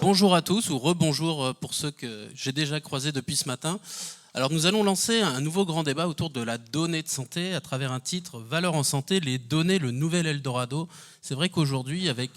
Bonjour à tous, ou rebonjour pour ceux que j'ai déjà croisés depuis ce matin. Alors nous allons lancer un nouveau grand débat autour de la donnée de santé à travers un titre « Valeurs en santé, les données, le nouvel Eldorado ». C'est vrai qu'aujourd'hui, avec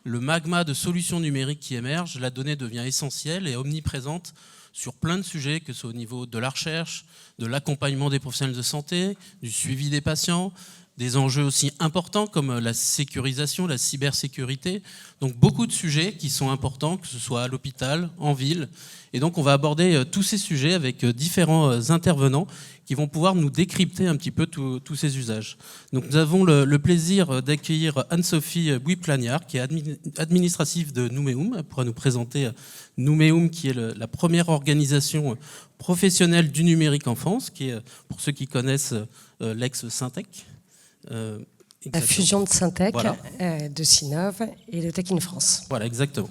le magma de solutions numériques qui émergent, la donnée devient essentielle et omniprésente sur plein de sujets, que ce soit au niveau de la recherche, de l'accompagnement des professionnels de santé, du suivi des patients, des enjeux aussi importants comme la sécurisation, la cybersécurité. Donc beaucoup de sujets qui sont importants, que ce soit à l'hôpital, en ville. Et donc on va aborder tous ces sujets avec différents intervenants qui vont pouvoir nous décrypter un petit peu tous ces usages. Donc nous avons le plaisir d'accueillir Anne-Sophie Bouy-Plagnard, qui est administrative de Numéum. Elle pourra nous présenter Numéum, qui est la première organisation professionnelle du numérique en France, qui est, pour ceux qui connaissent, l'ex-Syntec. La fusion de Syntec, voilà. De Sinov et de Tech in France. Voilà, exactement.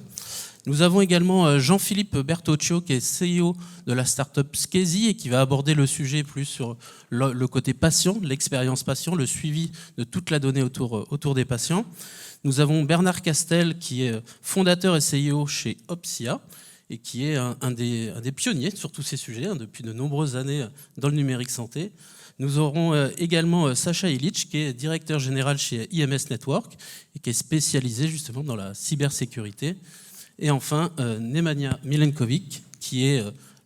Nous avons également Jean-Philippe Bertoccio, qui est CEO de la start-up Skesi et qui va aborder le sujet plus sur le côté patient, l'expérience patient, le suivi de toute la donnée autour des patients. Nous avons Bernard Castel, qui est fondateur et CEO chez Opsia et qui est un des pionniers sur tous ces sujets depuis de nombreuses années dans le numérique santé. Nous aurons également Sacha Illich, qui est directeur général chez IMS Network et qui est spécialisé justement dans la cybersécurité. Et enfin, Nemanja Milenkovic, qui est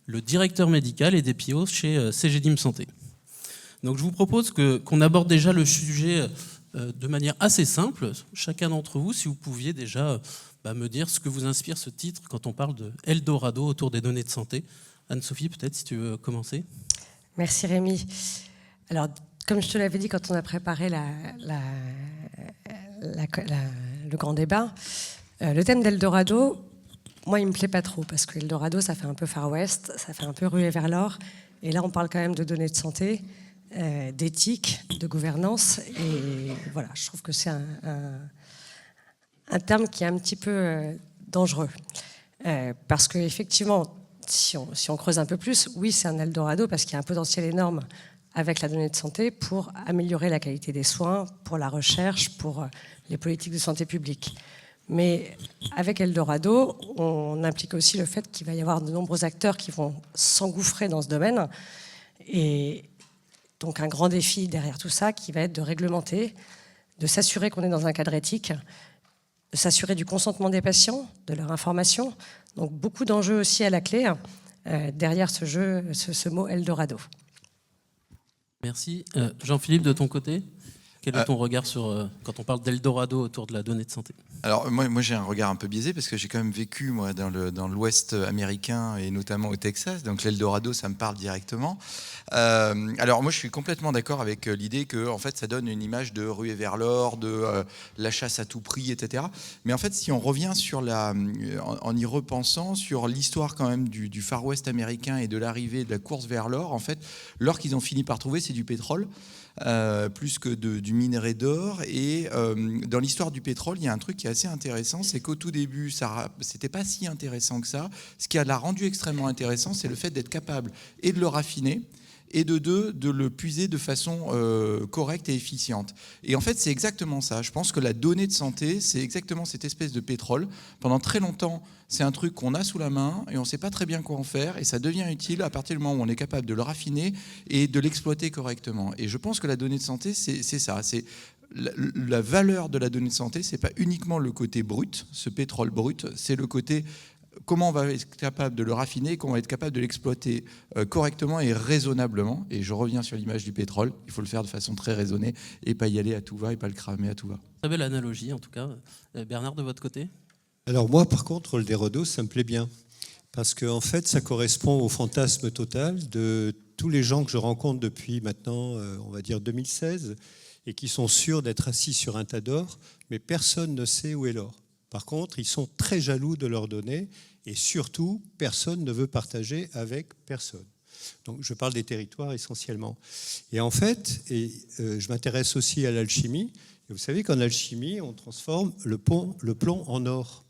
le directeur médical et des PIO chez CGDIM Santé. Donc je vous propose qu'on aborde déjà le sujet de manière assez simple. Chacun d'entre vous, si vous pouviez déjà me dire ce que vous inspire ce titre quand on parle de Eldorado autour des données de santé. Anne-Sophie, peut-être, si tu veux commencer. Merci Rémi. Alors, comme je te l'avais dit quand on a préparé le grand débat, le thème d'Eldorado, moi, il me plaît pas trop, parce que Eldorado, ça fait un peu Far West, ça fait un peu ruée vers l'or, et là, on parle quand même de données de santé, d'éthique, de gouvernance, et voilà, je trouve que c'est un terme qui est un petit peu dangereux, parce qu'effectivement, si on creuse un peu plus, oui, c'est un Eldorado, parce qu'il y a un potentiel énorme avec la donnée de santé pour améliorer la qualité des soins, pour la recherche, pour les politiques de santé publique. Mais avec Eldorado, on implique aussi le fait qu'il va y avoir de nombreux acteurs qui vont s'engouffrer dans ce domaine. Et donc un grand défi derrière tout ça qui va être de réglementer, de s'assurer qu'on est dans un cadre éthique, de s'assurer du consentement des patients, de leur information. Donc beaucoup d'enjeux aussi à la clé derrière ce mot Eldorado. Merci. Jean-Philippe, de ton côté, quel est ton regard sur quand on parle d'Eldorado autour de la donnée de santé ? Alors moi j'ai un regard un peu biaisé parce que j'ai quand même vécu moi dans l'Ouest américain et notamment au Texas, donc l'Eldorado ça me parle directement. Alors moi je suis complètement d'accord avec l'idée que en fait ça donne une image de ruée vers l'or, de la chasse à tout prix, etc. Mais en fait si on revient sur en y repensant sur l'histoire quand même du Far West américain et de l'arrivée de la course vers l'or, en fait l'or qu'ils ont fini par trouver c'est du pétrole. Plus que du minerai d'or. Et dans l'histoire du pétrole, il y a un truc qui est assez intéressant, c'est qu'au tout début, c'était pas si intéressant que ça. Ce qui l'a rendu extrêmement intéressant, c'est le fait d'être capable et de le raffiner, et de le puiser de façon correcte et efficiente. Et en fait, c'est exactement ça. Je pense que la donnée de santé, c'est exactement cette espèce de pétrole. Pendant très longtemps, c'est un truc qu'on a sous la main et on ne sait pas très bien quoi en faire, et ça devient utile à partir du moment où on est capable de le raffiner et de l'exploiter correctement. Et je pense que la donnée de santé, c'est ça. C'est la valeur de la donnée de santé, c'est pas uniquement le côté brut, ce pétrole brut, c'est le côté comment on va être capable de le raffiner, comment on va être capable de l'exploiter correctement et raisonnablement. Et je reviens sur l'image du pétrole, il faut le faire de façon très raisonnée et pas y aller à tout va et pas le cramer à tout va. Très belle analogie en tout cas. Bernard, de votre côté ? Alors moi, par contre, Eldorado, ça me plaît bien. Parce qu'en fait, ça correspond au fantasme total de tous les gens que je rencontre depuis maintenant, on va dire 2016, et qui sont sûrs d'être assis sur un tas d'or, mais personne ne sait où est l'or. Par contre, ils sont très jaloux de leurs données, et surtout, personne ne veut partager avec personne. Donc, je parle des territoires essentiellement. Et en fait, je m'intéresse aussi à l'alchimie. Et vous savez qu'en alchimie, on transforme le plomb en or.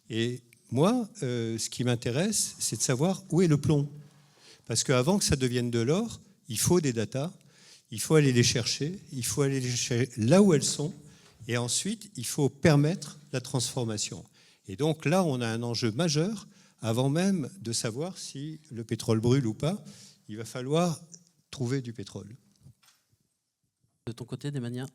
Et moi, ce qui m'intéresse, c'est de savoir où est le plomb. Parce qu'avant que ça devienne de l'or, il faut des datas, il faut aller les chercher, il faut aller les chercher là où elles sont, et ensuite, il faut permettre la transformation. Et donc là, on a un enjeu majeur. Avant même de savoir si le pétrole brûle ou pas, il va falloir trouver du pétrole. De ton côté, Desmania?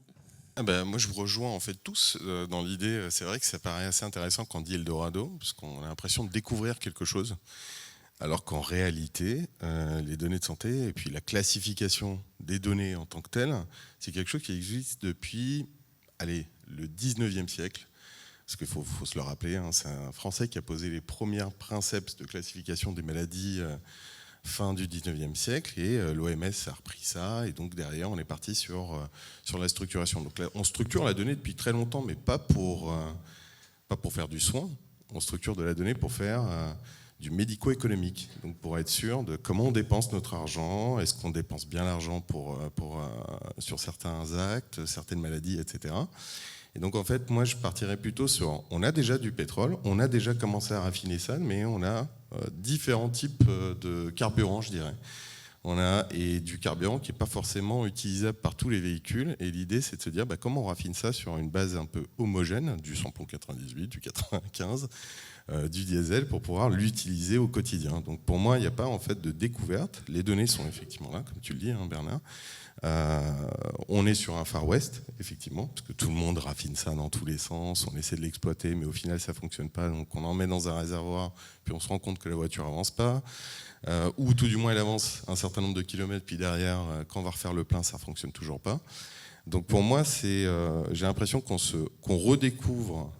Moi, je vous rejoins en fait tous dans l'idée. C'est vrai que ça paraît assez intéressant quand on dit Eldorado, parce qu'on a l'impression de découvrir quelque chose, alors qu'en réalité, les données de santé et puis la classification des données en tant que telles, c'est quelque chose qui existe depuis, le 19e siècle. Parce qu'il faut se le rappeler, hein, c'est un Français qui a posé les premiers principes de classification des maladies fin du 19e siècle, et l'OMS a repris ça, et donc derrière on est parti sur la structuration. Donc là, on structure la donnée depuis très longtemps, mais pas pour faire du soin, on structure de la donnée pour faire du médico-économique, donc pour être sûr de comment on dépense notre argent, est-ce qu'on dépense bien l'argent sur certains actes, certaines maladies, etc. Et donc en fait, moi je partirais plutôt sur, on a déjà du pétrole, on a déjà commencé à raffiner ça, mais on a différents types de carburant, je dirais. Et du carburant qui n'est pas forcément utilisable par tous les véhicules. Et l'idée, c'est de se dire comment on raffine ça sur une base un peu homogène, du samplon 98, du 95, du diesel, pour pouvoir l'utiliser au quotidien. Donc pour moi, il n'y a pas en fait de découverte. Les données sont effectivement là, comme tu le dis, hein, Bernard. On est sur un Far West, effectivement, parce que tout le monde raffine ça dans tous les sens, on essaie de l'exploiter, mais au final ça ne fonctionne pas, donc on en met dans un réservoir, puis on se rend compte que la voiture n'avance pas, ou tout du moins elle avance un certain nombre de kilomètres, puis derrière, quand on va refaire le plein, ça ne fonctionne toujours pas. Donc pour moi, j'ai l'impression qu'on redécouvre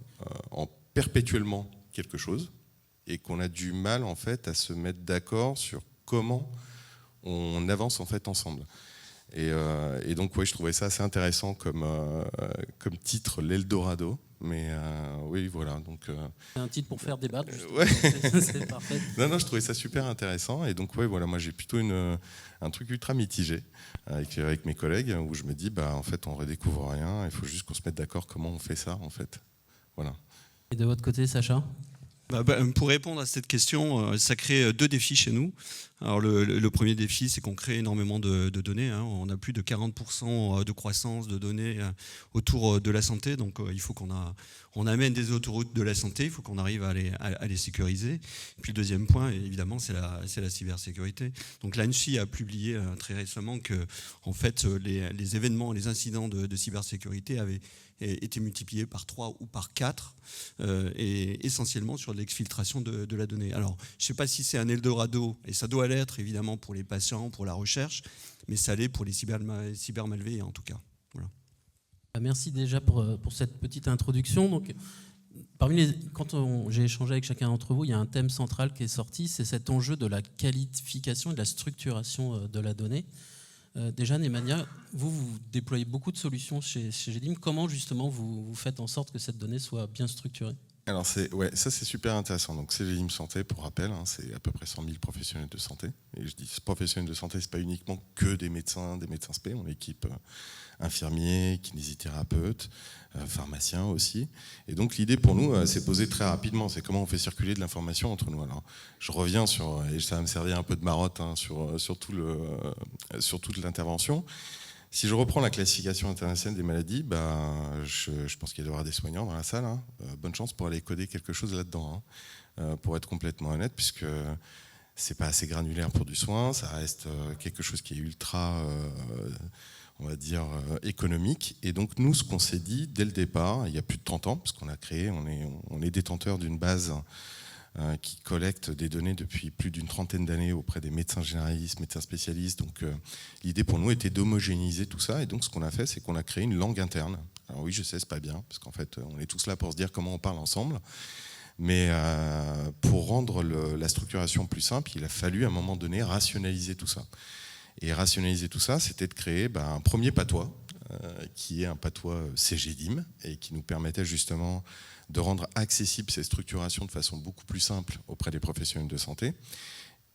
perpétuellement quelque chose, et qu'on a du mal en fait à se mettre d'accord sur comment on avance en fait ensemble. Et donc, je trouvais ça assez intéressant comme titre, l'Eldorado. Mais oui, voilà. Donc, c'est un titre pour faire débattre. Ouais. C'est parfait. Non, je trouvais ça super intéressant. Et donc, voilà, moi, j'ai plutôt un truc ultra mitigé avec mes collègues, où je me dis, en fait, on redécouvre rien. Il faut juste qu'on se mette d'accord comment on fait ça, en fait. Voilà. Et de votre côté, Sacha ? Pour répondre à cette question, ça crée deux défis chez nous. Alors le premier défi, c'est qu'on crée énormément de données. Hein. On a plus de 40% de croissance de données autour de la santé. Donc il faut qu'on amène des autoroutes de la santé. Il faut qu'on arrive à les sécuriser. Et puis le deuxième point, évidemment, c'est la cybersécurité. Donc l'ANSSI a publié très récemment que en fait, les événements, les incidents de cybersécurité avaient été multipliés par 3 ou par 4, et essentiellement sur l'exfiltration de la donnée. Alors, je ne sais pas si c'est un Eldorado, et ça doit l'être évidemment pour les patients, pour la recherche, mais ça l'est pour les cybermalveillants en tout cas. Voilà. Merci déjà pour cette petite introduction. Donc, quand j'ai échangé avec chacun d'entre vous, il y a un thème central qui est sorti, c'est cet enjeu de la qualification et de la structuration de la donnée. Déjà, Desmania, vous déployez beaucoup de solutions chez GEDIM. Comment justement vous faites en sorte que cette donnée soit bien structurée ? Alors ça c'est super intéressant. Donc c'est GEDIM Santé, pour rappel, hein, c'est à peu près 100 000 professionnels de santé. Et je dis professionnels de santé, c'est pas uniquement que des médecins spé. On équipe infirmiers, kinésithérapeutes, pharmaciens aussi. Et donc l'idée pour nous, c'est posée très rapidement. C'est comment on fait circuler de l'information entre nous. Alors je reviens et ça va me servir un peu de marotte hein, sur toute l'intervention. Si je reprends la classification internationale des maladies, je pense qu'il y aura des soignants dans la salle. Hein. Bonne chance pour aller coder quelque chose là-dedans, hein, pour être complètement honnête, puisque c'est pas assez granulaire pour du soin, ça reste quelque chose qui est ultra, on va dire, économique. Et donc nous, ce qu'on s'est dit dès le départ, il y a plus de 30 ans, parce qu'on a créé, on est détenteur d'une base qui collecte des données depuis plus d'une trentaine d'années auprès des médecins généralistes, médecins spécialistes. Donc l'idée pour nous était d'homogénéiser tout ça. Et donc ce qu'on a fait, c'est qu'on a créé une langue interne. Alors oui, je sais, c'est pas bien, parce qu'en fait, on est tous là pour se dire comment on parle ensemble. Mais pour rendre la structuration plus simple, il a fallu à un moment donné rationaliser tout ça. Et rationaliser tout ça, c'était de créer un premier patois, qui est un patois CGDIM, et qui nous permettait justement de rendre accessible ces structurations de façon beaucoup plus simple auprès des professionnels de santé.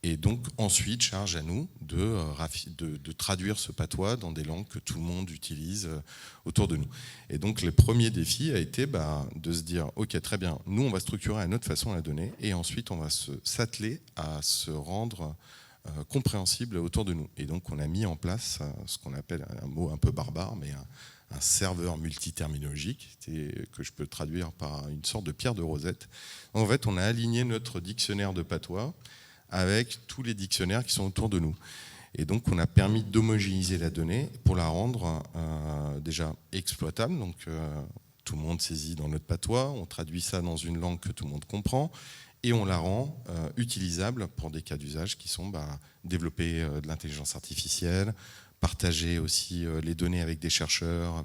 Et donc ensuite, charge à nous de traduire ce patois dans des langues que tout le monde utilise autour de nous. Et donc le premier défi a été de se dire, ok, très bien, nous on va structurer à notre façon la donnée, et ensuite on va s'atteler à se rendre compréhensible autour de nous. Et donc on a mis en place ce qu'on appelle un mot un peu barbare, mais un serveur multiterminologique que je peux traduire par une sorte de pierre de Rosette. En fait, on a aligné notre dictionnaire de patois avec tous les dictionnaires qui sont autour de nous. Et donc, on a permis d'homogénéiser la donnée pour la rendre déjà exploitable. Donc, tout le monde saisit dans notre patois, on traduit ça dans une langue que tout le monde comprend, et on la rend utilisable pour des cas d'usage qui sont développer de l'intelligence artificielle, partager aussi les données avec des chercheurs,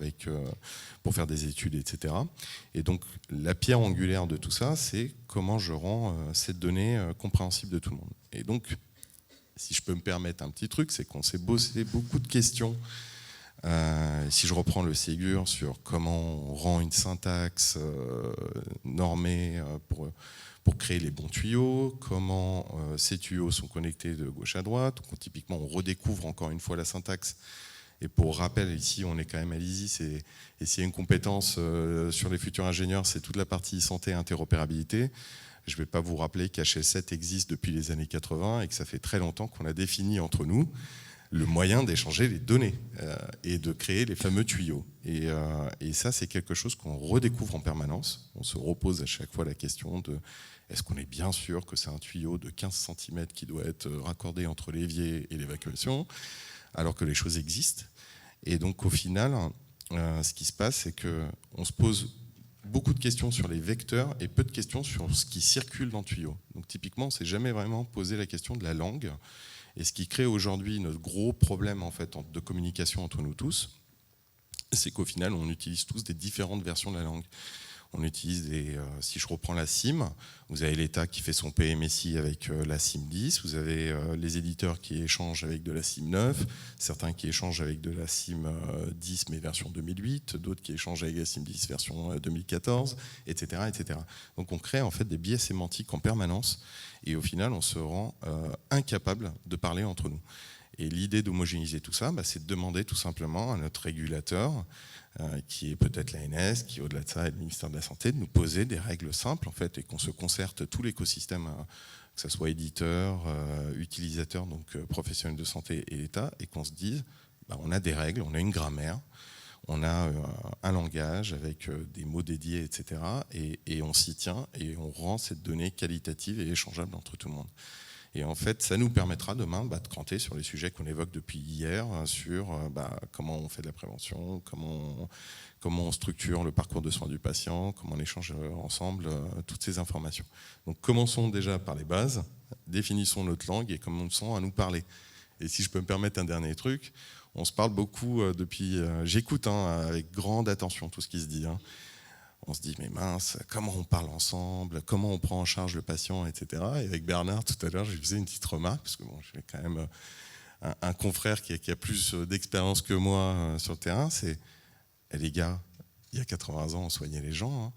pour faire des études, etc. Et donc, la pierre angulaire de tout ça, c'est comment je rends cette donnée compréhensible de tout le monde. Et donc, si je peux me permettre un petit truc, c'est qu'on s'est bossé beaucoup de questions. Si je reprends le Ségur sur comment on rend une syntaxe normée pour créer les bons tuyaux, comment ces tuyaux sont connectés de gauche à droite. Donc, typiquement, on redécouvre encore une fois la syntaxe. Et pour rappel, ici, on est quand même à l'ISIS, et s'il y a une compétence sur les futurs ingénieurs, c'est toute la partie santé et interopérabilité. Je ne vais pas vous rappeler qu'HL7 existe depuis les années 80 et que ça fait très longtemps qu'on a défini entre nous le moyen d'échanger les données et de créer les fameux tuyaux. Et ça, c'est quelque chose qu'on redécouvre en permanence. On se repose à chaque fois la question de est-ce qu'on est bien sûr que c'est un tuyau de 15 cm qui doit être raccordé entre l'évier et l'évacuation, alors que les choses existent. Et donc, au final, ce qui se passe, c'est qu'on se pose beaucoup de questions sur les vecteurs et peu de questions sur ce qui circule dans le tuyau. Donc, typiquement, on ne s'est jamais vraiment posé la question de la langue. Et ce qui crée aujourd'hui notre gros problème en fait, de communication entre nous tous, c'est qu'au final, on utilise tous des différentes versions de la langue. On utilise si je reprends la SIM, vous avez l'État qui fait son PMSI avec la SIM 10, vous avez les éditeurs qui échangent avec de la SIM 9, certains qui échangent avec de la SIM 10 mais version 2008, d'autres qui échangent avec la SIM 10 version 2014, etc., etc. Donc on crée en fait des biais sémantiques en permanence et au final on se rend incapable de parler entre nous. Et l'idée d'homogénéiser tout ça, c'est de demander tout simplement à notre régulateur, qui est peut-être l'ANS, qui au-delà de ça est le ministère de la Santé, de nous poser des règles simples en fait, et qu'on se concerte tout l'écosystème, que ce soit éditeur, utilisateur, donc professionnels de santé et l'État, et qu'on se dise, on a des règles, on a une grammaire, on a un langage avec des mots dédiés, etc. Et on s'y tient et on rend cette donnée qualitative et échangeable entre tout le monde. Et en fait, ça nous permettra demain de cranter sur les sujets qu'on évoque depuis hier, sur comment on fait de la prévention, comment on structure le parcours de soins du patient, comment on échange ensemble toutes ces informations. Donc commençons déjà par les bases, définissons notre langue et commençons à nous parler. Et si je peux me permettre un dernier truc, on se parle beaucoup depuis... J'écoute avec grande attention tout ce qui se dit. On se dit, mais mince, comment on parle ensemble, comment on prend en charge le patient, etc. Et avec Bernard, tout à l'heure, je lui faisais une petite remarque, parce que j'ai quand même un confrère qui a plus d'expérience que moi sur le terrain, c'est, les gars, il y a 80 ans, on soignait les gens,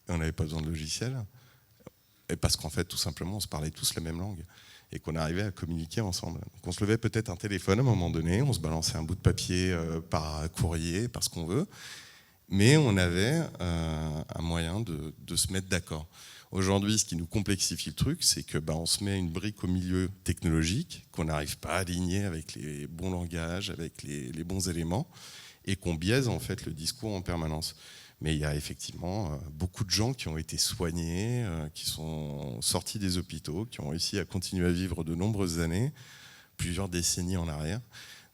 et on n'avait pas besoin de logiciel, et parce qu'en fait, tout simplement, on se parlait tous la même langue, et qu'on arrivait à communiquer ensemble. Donc on se levait peut-être un téléphone à un moment donné, on se balançait un bout de papier par courrier, par ce qu'on veut, mais on avait un moyen de se mettre d'accord. Aujourd'hui, ce qui nous complexifie le truc, c'est que on se met une brique au milieu technologique, qu'on n'arrive pas à aligner avec les bons langages, avec les bons éléments, et qu'on biaise en fait le discours en permanence. Mais il y a effectivement beaucoup de gens qui ont été soignés, qui sont sortis des hôpitaux, qui ont réussi à continuer à vivre de nombreuses années, plusieurs décennies en arrière.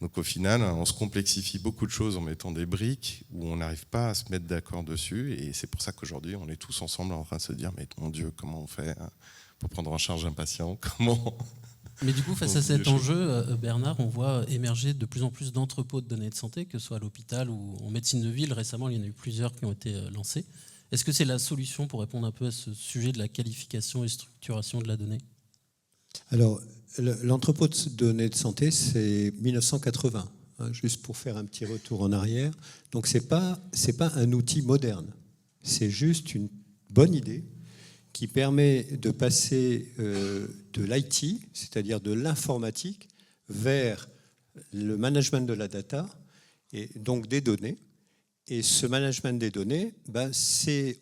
Donc au final, on se complexifie beaucoup de choses en mettant des briques où on n'arrive pas à se mettre d'accord dessus. Et c'est pour ça qu'aujourd'hui, on est tous ensemble en train de se dire, mais mon Dieu, comment on fait pour prendre en charge un patient? Comment... Mais du coup, face à cet enjeu, Bernard, on voit émerger de plus en plus d'entrepôts de données de santé, que ce soit à l'hôpital ou en médecine de ville. Récemment, il y en a eu plusieurs qui ont été lancés. Est-ce que c'est la solution pour répondre un peu à ce sujet de la qualification et structuration de la donnée? Alors, l'entrepôt de données de santé, c'est 1980, juste pour faire un petit retour en arrière. Donc, c'est pas un outil moderne. C'est juste une bonne idée qui permet de passer de l'IT, c'est-à-dire de l'informatique, vers le management de la data, et donc des données. Et ce management des données,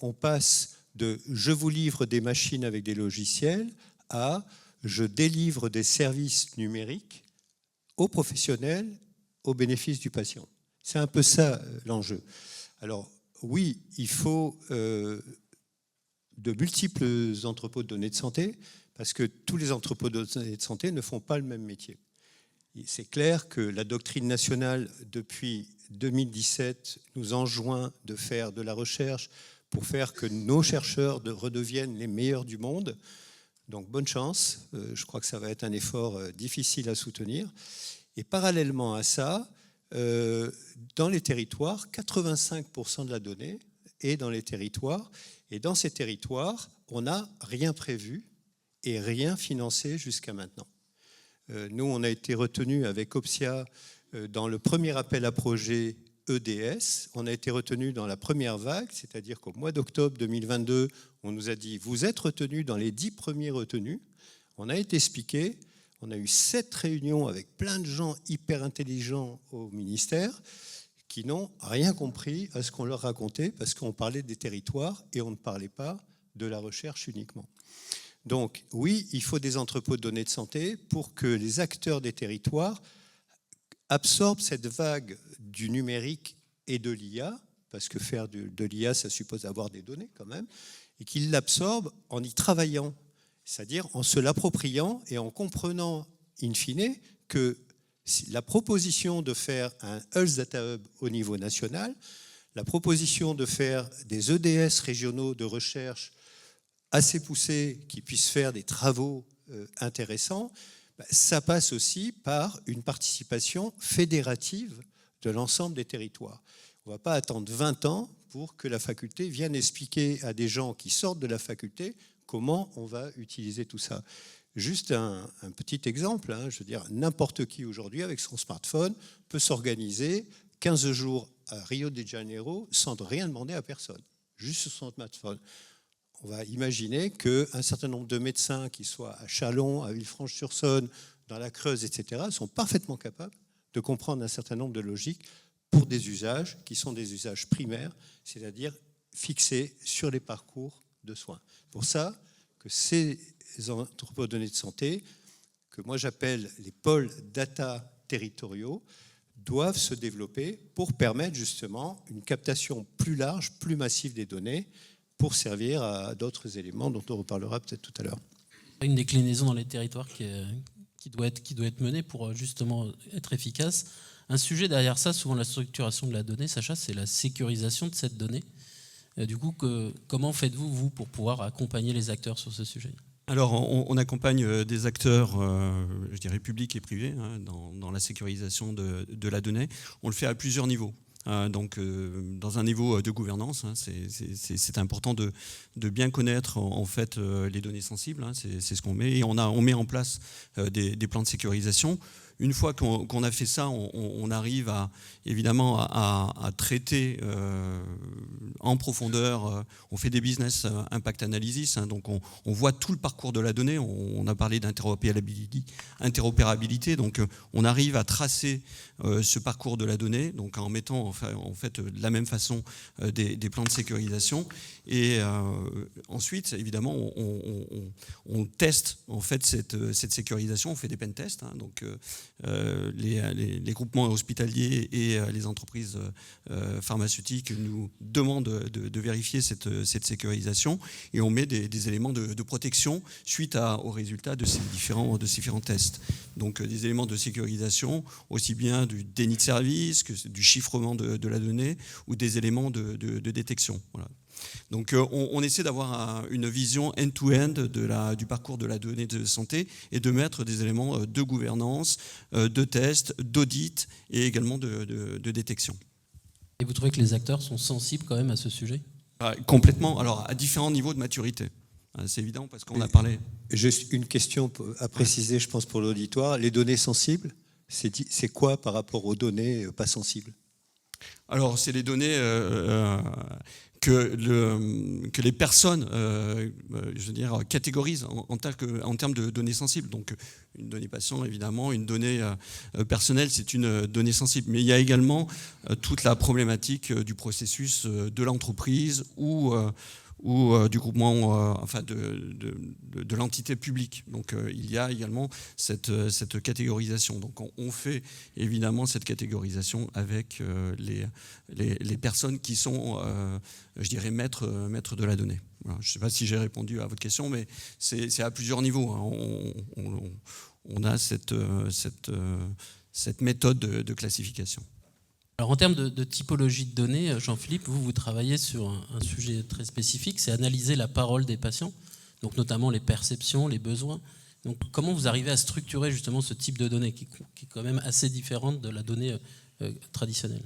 on passe de « je vous livre des machines avec des logiciels » à « je délivre des services numériques aux professionnels au bénéfice du patient ». C'est un peu ça l'enjeu. Alors oui, il faut de multiples entrepôts de données de santé, parce que tous les entrepôts de données de santé ne font pas le même métier. C'est clair que la doctrine nationale, depuis 2017, nous enjoint de faire de la recherche pour faire que nos chercheurs redeviennent les meilleurs du monde. Donc bonne chance, je crois que ça va être un effort difficile à soutenir. Et parallèlement à ça, dans les territoires, 85% de la donnée est dans les territoires. Et dans ces territoires, on n'a rien prévu et rien financé jusqu'à maintenant. Nous, on a été retenus avec Opsia dans le premier appel à projet EDS. On a été retenus dans la première vague, c'est-à-dire qu'au mois d'octobre 2022, on nous a dit « vous êtes retenus dans les 10 premiers retenus ». On a été expliqué, on a eu 7 réunions avec plein de gens hyper intelligents au ministère qui n'ont rien compris à ce qu'on leur racontait parce qu'on parlait des territoires et on ne parlait pas de la recherche uniquement. Donc oui, il faut des entrepôts de données de santé pour que les acteurs des territoires absorbent cette vague du numérique et de l'IA, parce que faire de l'IA, ça suppose avoir des données quand même, et qu'ils l'absorbent en y travaillant, c'est-à-dire en se l'appropriant et en comprenant, in fine, que la proposition de faire un Health Data Hub au niveau national, la proposition de faire des EDS régionaux de recherche assez poussés qui puissent faire des travaux intéressants, ça passe aussi par une participation fédérative de l'ensemble des territoires. On ne va pas attendre 20 ans pour que la faculté vienne expliquer à des gens qui sortent de la faculté comment on va utiliser tout ça. Juste un petit exemple, je veux dire, n'importe qui aujourd'hui avec son smartphone peut s'organiser 15 jours à Rio de Janeiro sans rien demander à personne, juste sur son smartphone. On va imaginer qu'un certain nombre de médecins qui soient à Châlons, à Villefranche-sur-Saône, dans la Creuse, etc., sont parfaitement capables de comprendre un certain nombre de logiques pour des usages qui sont des usages primaires, c'est-à-dire fixés sur les parcours de soins. Pour ça que ces entrepôts de données de santé, que moi j'appelle les pôles data territoriaux, doivent se développer pour permettre justement une captation plus large, plus massive des données, pour servir à d'autres éléments dont on reparlera peut-être tout à l'heure. Une déclinaison dans les territoires qui doit être menée pour justement être efficace. Un sujet derrière ça, souvent la structuration de la donnée, Sacha, c'est la sécurisation de cette donnée. Du coup, comment faites-vous, vous, pour pouvoir accompagner les acteurs sur ce sujet ? Alors, on accompagne des acteurs, je dirais, publics et privés dans la sécurisation de la donnée. On le fait à plusieurs niveaux. Donc, dans un niveau de gouvernance, c'est important de bien connaître en fait les données sensibles. C'est ce qu'on met. Et on met en place des plans de sécurisation. Une fois qu'on a fait ça, on arrive évidemment à traiter en profondeur. On fait des business impact analysis, donc on voit tout le parcours de la donnée. On a parlé d'interopérabilité, donc on arrive à tracer ce parcours de la donnée, donc en mettant en fait de la même façon des plans de sécurisation. Et ensuite, évidemment, on teste en fait cette sécurisation. On fait des pen tests, donc les groupements hospitaliers et les entreprises pharmaceutiques nous demandent de vérifier cette sécurisation, et on met des éléments de protection suite aux résultats de ces différents tests. Donc des éléments de sécurisation, aussi bien du déni de service que du chiffrement de la donnée ou des éléments de détection. Voilà. Donc on essaie d'avoir une vision end-to-end du parcours de la donnée de santé et de mettre des éléments de gouvernance, de test, d'audit et également de détection. Et vous trouvez que les acteurs sont sensibles quand même à ce sujet ? Complètement, alors à différents niveaux de maturité. C'est évident parce qu'on a parlé... Juste une question à préciser, je pense, pour l'auditoire. Les données sensibles, c'est quoi par rapport aux données pas sensibles ? Alors, c'est les données que les personnes, je veux dire, catégorisent en termes de données sensibles. Donc, une donnée patient, évidemment, une donnée personnelle, c'est une donnée sensible. Mais il y a également toute la problématique du processus de l'entreprise ou ou du groupement, de l'entité publique. Donc il y a également cette catégorisation. Donc on fait évidemment cette catégorisation avec les personnes qui sont, je dirais, maîtres de la donnée. Voilà. Je ne sais pas si j'ai répondu à votre question, mais c'est à plusieurs niveaux. Hein. On a cette méthode de classification. Alors en termes de typologie de données, Jean-Philippe, vous travaillez sur un sujet très spécifique, c'est analyser la parole des patients, donc notamment les perceptions, les besoins. Donc comment vous arrivez à structurer justement ce type de données qui est quand même assez différente de la donnée traditionnelle?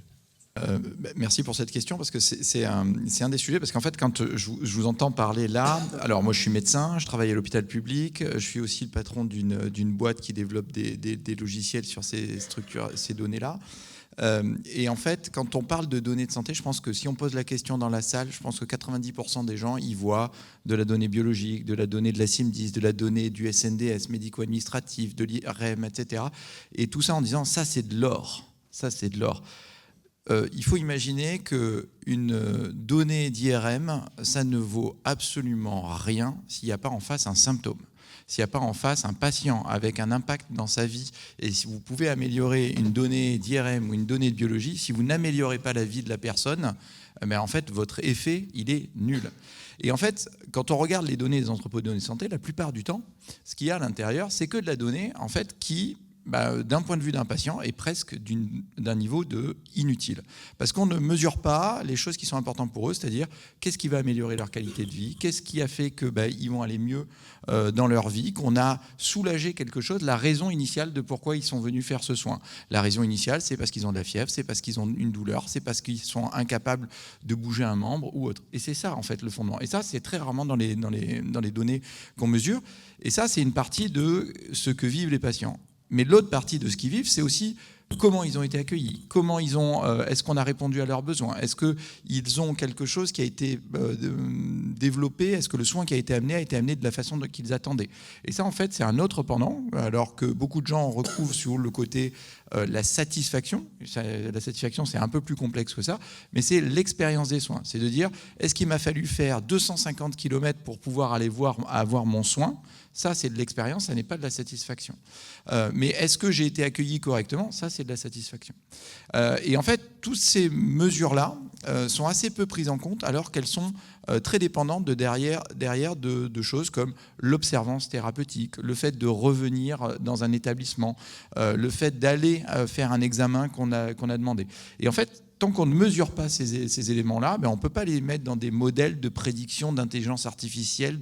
Merci pour cette question, parce que c'est un des sujets, parce qu'en fait, quand je vous entends parler là, alors moi je suis médecin, je travaille à l'hôpital public, je suis aussi le patron d'une boîte qui développe des logiciels sur ces données-là. Et en fait, quand on parle de données de santé, je pense que si on pose la question dans la salle, je pense que 90% des gens y voient de la donnée biologique, de la donnée de la CIMDIS, de la donnée du SNDS, médico-administratif, de l'IRM, etc. Et tout ça en disant, ça c'est de l'or, ça c'est de l'or. Il faut imaginer qu'une donnée d'IRM, ça ne vaut absolument rien s'il n'y a pas en face un symptôme, s'il n'y a pas en face un patient avec un impact dans sa vie. Et si vous pouvez améliorer une donnée d'IRM ou une donnée de biologie, si vous n'améliorez pas la vie de la personne, en fait, votre effet, il est nul. Et en fait, quand on regarde les données des entrepôts de données de santé, la plupart du temps, ce qu'il y a à l'intérieur, c'est que de la donnée en fait, qui d'un point de vue d'un patient, est presque d'un niveau de inutile. Parce qu'on ne mesure pas les choses qui sont importantes pour eux, c'est-à-dire qu'est-ce qui va améliorer leur qualité de vie, qu'est-ce qui a fait qu'ils vont aller mieux dans leur vie, qu'on a soulagé quelque chose, la raison initiale de pourquoi ils sont venus faire ce soin. La raison initiale, c'est parce qu'ils ont de la fièvre, c'est parce qu'ils ont une douleur, c'est parce qu'ils sont incapables de bouger un membre ou autre. Et c'est ça, en fait, le fondement. Et ça, c'est très rarement dans les données qu'on mesure. Et ça, c'est une partie de ce que vivent les patients. Mais l'autre partie de ce qu'ils vivent, c'est aussi comment ils ont été accueillis, comment est-ce qu'on a répondu à leurs besoins, est-ce qu'ils ont quelque chose qui a été développé, est-ce que le soin qui a été amené de la façon qu'ils attendaient. Et ça, en fait, c'est un autre pendant, alors que beaucoup de gens recouvrent sur le côté la satisfaction. La satisfaction, c'est un peu plus complexe que ça, mais c'est l'expérience des soins. C'est de dire, est-ce qu'il m'a fallu faire 250 km pour pouvoir aller avoir mon soin ? Ça, c'est de l'expérience, ça n'est pas de la satisfaction. Mais est-ce que j'ai été accueilli correctement ? Ça, c'est de la satisfaction. Et en fait, toutes ces mesures-là sont assez peu prises en compte, alors qu'elles sont très dépendantes derrière de choses comme l'observance thérapeutique, le fait de revenir dans un établissement, le fait d'aller faire un examen qu'on a demandé. Et en fait, tant qu'on ne mesure pas ces éléments-là, on ne peut pas les mettre dans des modèles de prédiction d'intelligence artificielle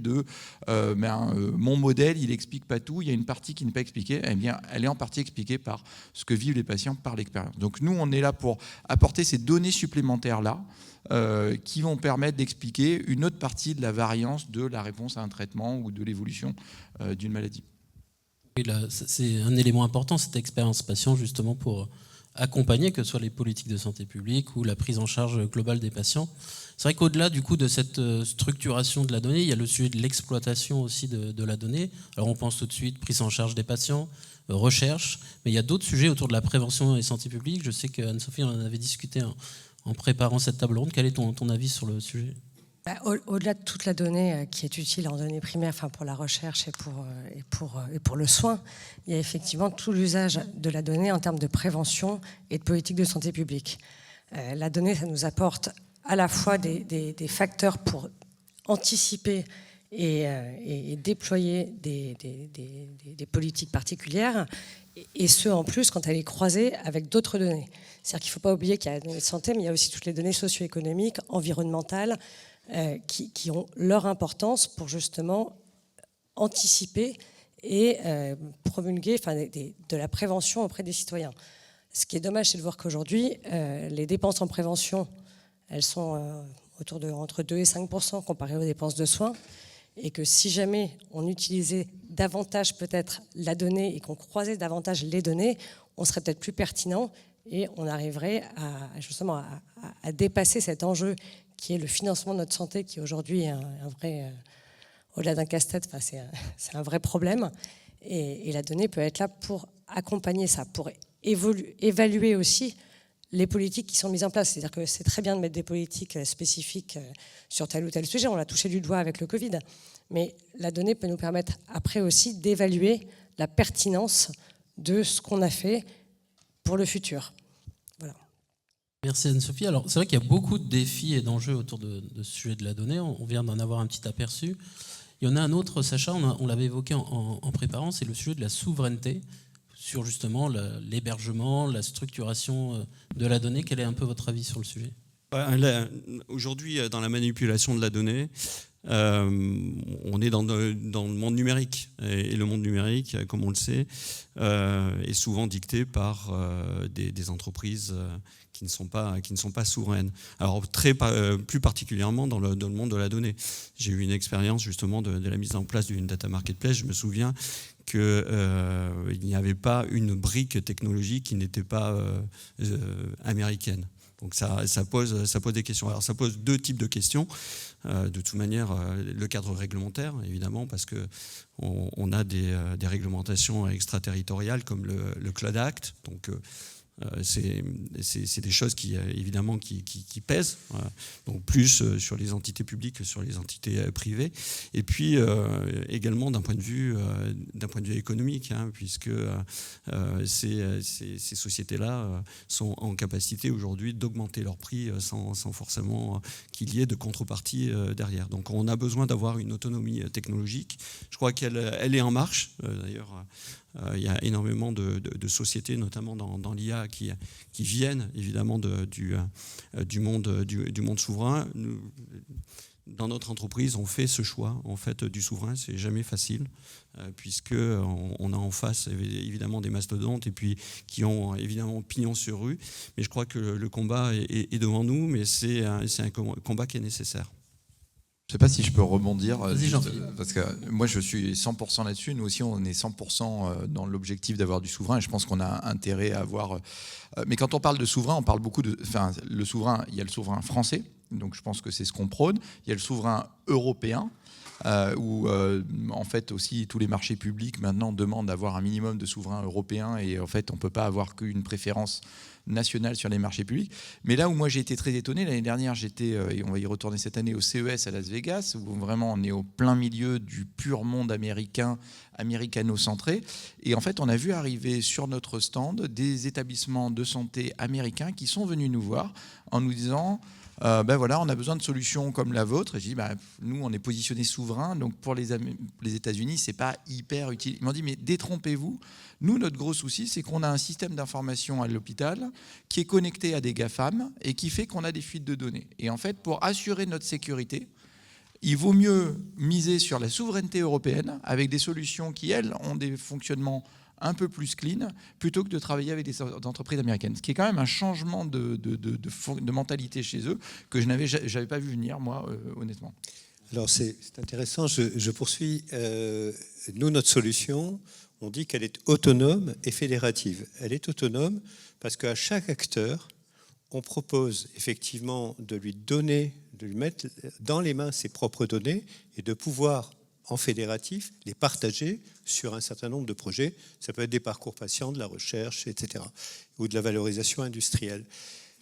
mon modèle, il n'explique pas tout, il y a une partie qui n'est pas expliquée, elle est en partie expliquée par ce que vivent les patients par l'expérience. Donc nous, on est là pour apporter ces données supplémentaires-là qui vont permettre d'expliquer une autre partie de la variance de la réponse à un traitement ou de l'évolution d'une maladie. Et là, c'est un élément important, cette expérience patient, justement pour accompagner, que ce soit les politiques de santé publique ou la prise en charge globale des patients. C'est vrai qu'au-delà du coup de cette structuration de la donnée, il y a le sujet de l'exploitation aussi de la donnée. Alors on pense tout de suite prise en charge des patients, recherche, mais il y a d'autres sujets autour de la prévention et santé publique. Je sais qu'Anne-Sophie en avait discuté en préparant cette table ronde. Quel est ton avis sur le sujet ? Au-delà de toute la donnée qui est utile en données primaires, pour la recherche et pour le soin, il y a effectivement tout l'usage de la donnée en termes de prévention et de politique de santé publique. La donnée, ça nous apporte à la fois des facteurs pour anticiper et déployer des politiques particulières, et ce en plus quand elle est croisée avec d'autres données. C'est-à-dire qu'il ne faut pas oublier qu'il y a la donnée de santé, mais il y a aussi toutes les données socio-économiques, environnementales, qui ont leur importance pour justement anticiper et promulguer de la prévention auprès des citoyens. Ce qui est dommage, c'est de voir qu'aujourd'hui, les dépenses en prévention, elles sont autour de entre 2 et 5% comparées aux dépenses de soins, et que si jamais on utilisait davantage peut-être la donnée et qu'on croisait davantage les données, on serait peut-être plus pertinent et on arriverait à dépasser cet enjeu qui est le financement de notre santé, qui aujourd'hui est un vrai, au-delà d'un casse-tête, c'est un vrai problème. Et la donnée peut être là pour accompagner ça, pour évaluer aussi les politiques qui sont mises en place. C'est-à-dire que c'est très bien de mettre des politiques spécifiques sur tel ou tel sujet. On l'a touché du doigt avec le Covid. Mais la donnée peut nous permettre après aussi d'évaluer la pertinence de ce qu'on a fait pour le futur. Voilà. Merci Anne-Sophie. Alors c'est vrai qu'il y a beaucoup de défis et d'enjeux autour de ce sujet de la donnée. On vient d'en avoir un petit aperçu. Il y en a un autre, Sacha, on l'avait évoqué en préparant, c'est le sujet de la souveraineté sur justement l'hébergement, la structuration de la donnée. Quel est un peu votre avis sur le sujet ? Aujourd'hui, dans la manipulation de la donnée, on est dans le monde numérique. Et le monde numérique, comme on le sait, est souvent dicté par des entreprises qui ne sont pas souveraines. Alors, plus particulièrement dans le monde de la donnée. J'ai eu une expérience justement de la mise en place d'une data marketplace. Je me souviens qu'il n'y avait pas une brique technologique qui n'était pas américaine. Donc ça pose des questions. Alors ça pose deux types de questions. De toute manière, le cadre réglementaire, évidemment, parce qu'on a des réglementations extraterritoriales comme le Cloud Act. Donc c'est des choses qui évidemment qui pèsent, donc plus sur les entités publiques que sur les entités privées, et puis également d'un point de vue économique, puisque ces sociétés-là sont en capacité aujourd'hui d'augmenter leurs prix sans forcément qu'il y ait de contrepartie derrière. Donc on a besoin d'avoir une autonomie technologique. Je crois qu'elle est en marche. D'ailleurs, il y a énormément de sociétés, notamment dans l'IA, qui viennent évidemment du monde souverain. Nous, dans notre entreprise, on fait ce choix en fait du souverain. C'est jamais facile puisque on a en face évidemment des mastodontes et puis qui ont évidemment pignon sur rue. Mais je crois que le combat est devant nous, mais c'est un combat qui est nécessaire. Je ne sais pas si je peux rebondir, juste, parce que moi je suis 100% là-dessus. Nous aussi on est 100% dans l'objectif d'avoir du souverain et je pense qu'on a intérêt à avoir... Mais quand on parle de souverain, on parle beaucoup de... Enfin, le souverain, il y a le souverain français, donc je pense que c'est ce qu'on prône. Il y a le souverain européen, où en fait aussi tous les marchés publics maintenant demandent d'avoir un minimum de souverain européen et en fait on ne peut pas avoir qu'une préférence nationale sur les marchés publics. Mais là où moi j'ai été très étonné, l'année dernière j'étais, et on va y retourner cette année, au CES à Las Vegas, où vraiment on est au plein milieu du pur monde américain, américano-centré, et en fait on a vu arriver sur notre stand des établissements de santé américains qui sont venus nous voir en nous disant ben voilà, on a besoin de solutions comme la vôtre. Et j'ai dit, nous, on est positionné souverain, donc pour les États-Unis, c'est pas hyper utile. Ils m'ont dit, mais détrompez-vous. Nous, notre gros souci, c'est qu'on a un système d'information à l'hôpital qui est connecté à des GAFAM et qui fait qu'on a des fuites de données. Et en fait, pour assurer notre sécurité, il vaut mieux miser sur la souveraineté européenne avec des solutions qui, elles, ont des fonctionnements un peu plus clean, plutôt que de travailler avec des entreprises américaines. Ce qui est quand même un changement de mentalité chez eux que je n'avais pas vu venir, moi, honnêtement. Alors c'est intéressant, je poursuis. Nous, notre solution, on dit qu'elle est autonome et fédérative. Elle est autonome parce qu'à chaque acteur, on propose effectivement de lui mettre dans les mains ses propres données et de pouvoir en fédératif, les partager sur un certain nombre de projets. Ça peut être des parcours patients, de la recherche, etc., ou de la valorisation industrielle.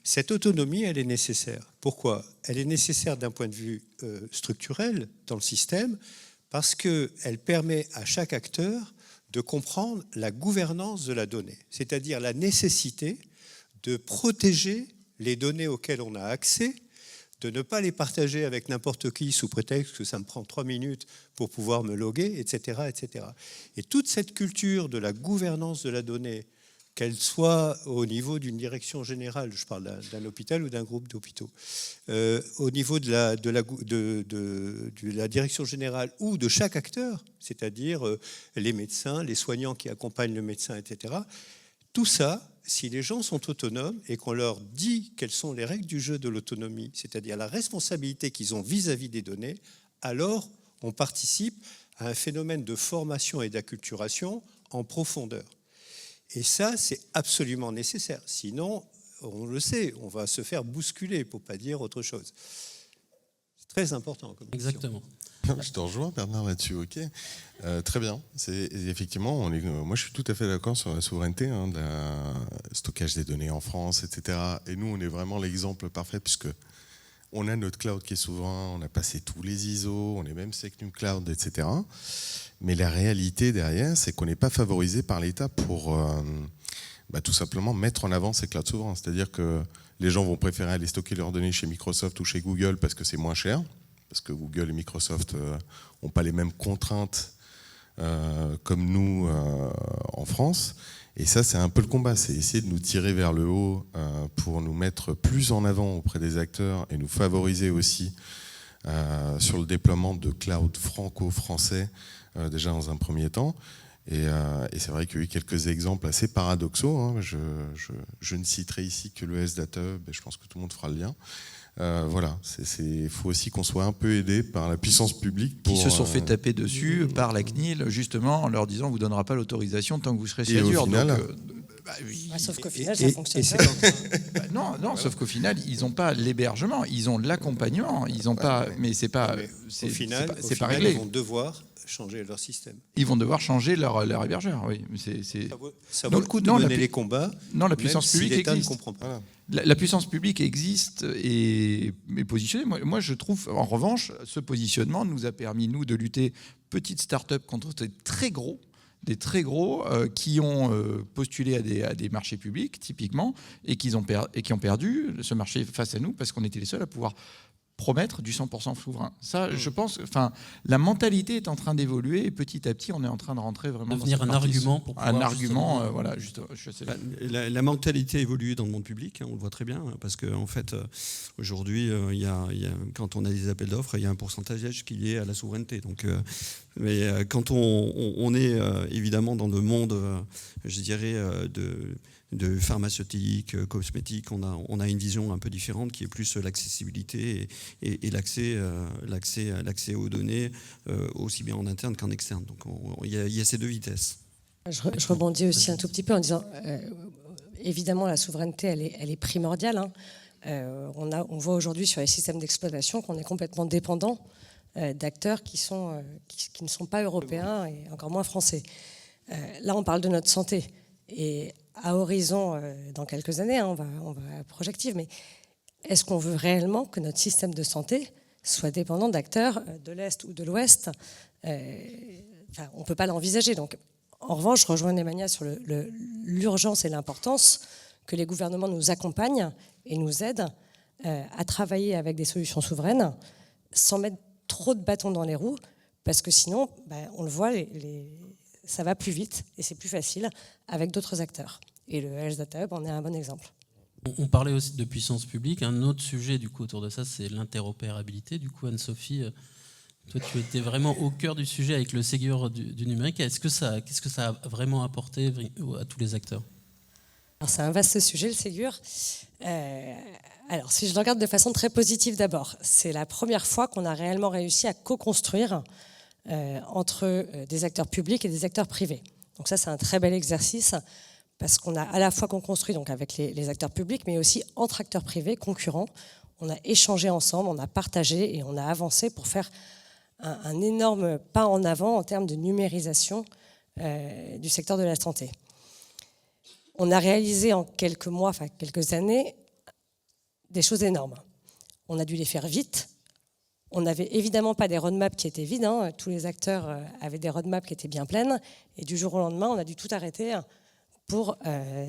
Cette autonomie, elle est nécessaire. Pourquoi ? Elle est nécessaire d'un point de vue structurel dans le système, parce qu'elle permet à chaque acteur de comprendre la gouvernance de la donnée, c'est-à-dire la nécessité de protéger les données auxquelles on a accès, de ne pas les partager avec n'importe qui sous prétexte que ça me prend 3 minutes pour pouvoir me loguer, etc., etc. Et toute cette culture de la gouvernance de la donnée, qu'elle soit au niveau d'une direction générale, je parle d'un hôpital ou d'un groupe d'hôpitaux, au niveau de la direction générale ou de chaque acteur, c'est-à-dire les médecins, les soignants qui accompagnent le médecin, etc., tout ça, si les gens sont autonomes et qu'on leur dit quelles sont les règles du jeu de l'autonomie, c'est-à-dire la responsabilité qu'ils ont vis-à-vis des données, alors on participe à un phénomène de formation et d'acculturation en profondeur. Et ça, c'est absolument nécessaire. Sinon, on le sait, on va se faire bousculer, pour ne pas dire autre chose. Très important. Comme question. Exactement. Je te rejoins, Bernard, là-dessus. Ok, très bien. Effectivement, moi, je suis tout à fait d'accord sur la souveraineté, le stockage des données en France, etc. Et nous, on est vraiment l'exemple parfait puisque on a notre cloud qui est souverain, on a passé tous les ISO, on est même SecNum Cloud, etc. Mais la réalité derrière, c'est qu'on n'est pas favorisé par l'État pour tout simplement mettre en avant ces clouds souverains. C'est-à-dire que les gens vont préférer aller stocker leurs données chez Microsoft ou chez Google parce que c'est moins cher, parce que Google et Microsoft n'ont pas les mêmes contraintes comme nous en France. Et ça, c'est un peu le combat, c'est essayer de nous tirer vers le haut pour nous mettre plus en avant auprès des acteurs et nous favoriser aussi sur le déploiement de cloud franco-français déjà dans un premier temps. Et c'est vrai qu'il y a eu quelques exemples assez paradoxaux. Hein. Je ne citerai ici que le S-Data Hub, et je pense que tout le monde fera le lien. Voilà, il faut aussi qu'on soit un peu aidé par la puissance publique. Qui se sont fait taper dessus par la CNIL, justement, en leur disant on ne vous donnera pas l'autorisation tant que vous serez Azure. Au final, Oui. Sauf qu'au final, ça fonctionne pas. Non, sauf qu'au final, ils n'ont pas l'hébergement, ils ont l'accompagnement. Ils n'ont pas, mais c'est pas, Au final, pas réglé. Ils vont devoir changer leur système. Ils vont devoir changer leur hébergeur. Oui, Ça vaut le coup de mener les combats. Non, la puissance publique si l'État existe. ne comprend pas. La puissance publique existe et est positionnée. Moi, je trouve, en revanche, ce positionnement nous a permis, nous, de lutter petite start-up contre des très gros qui ont postulé à des marchés publics, typiquement, et qui ont perdu ce marché face à nous parce qu'on était les seuls à pouvoir promettre du 100% souverain. Ça, je pense, la mentalité est en train d'évoluer et petit à petit, on est en train de rentrer vraiment Devenir dans un argument pour pouvoir un argument, justement, voilà, juste, je sais. La mentalité évolue dans le monde public, on le voit très bien, parce qu'en fait, aujourd'hui, quand on a des appels d'offres, il y a un pourcentage qui est lié à la souveraineté. Donc, mais quand on est évidemment dans le monde, je dirais, de pharmaceutique, cosmétique, on a une vision un peu différente qui est plus l'accessibilité et l'accès aux données, aussi bien en interne qu'en externe. Donc il y a ces deux vitesses. Je rebondis aussi un tout petit peu en disant, évidemment, la souveraineté, elle est primordiale. Hein. On voit aujourd'hui sur les systèmes d'exploitation qu'on est complètement dépendant d'acteurs qui ne sont pas européens et encore moins français. Là, on parle de notre santé. Et à horizon, dans quelques années, hein, on va projective, mais est-ce qu'on veut réellement que notre système de santé soit dépendant d'acteurs de l'Est ou de l'Ouest? On ne peut pas l'envisager. Donc, en revanche, je rejoins Nemanja sur l'urgence et l'importance que les gouvernements nous accompagnent et nous aident à travailler avec des solutions souveraines sans mettre trop de bâtons dans les roues, parce que sinon, on le voit, ça va plus vite et c'est plus facile avec d'autres acteurs. Et le Health Data Hub en est un bon exemple. On parlait aussi de puissance publique. Un autre sujet du coup autour de ça, c'est l'interopérabilité. Du coup, Anne-Sophie, toi, tu étais vraiment au cœur du sujet avec le Ségur du numérique. Qu'est-ce que ça a vraiment apporté à tous les acteurs? Alors, c'est un vaste sujet, le Ségur. Alors, si je le regarde de façon très positive d'abord, c'est la première fois qu'on a réellement réussi à co-construire entre des acteurs publics et des acteurs privés. Donc ça, c'est un très bel exercice parce qu'on a à la fois construit donc avec les acteurs publics, mais aussi entre acteurs privés, concurrents. On a échangé ensemble, on a partagé et on a avancé pour faire un énorme pas en avant en termes de numérisation du secteur de la santé. On a réalisé en quelques mois, enfin quelques années, des choses énormes. On a dû les faire vite. On n'avait évidemment pas des roadmaps qui étaient vides. Hein. Tous les acteurs avaient des roadmaps qui étaient bien pleines. Et du jour au lendemain, on a dû tout arrêter pour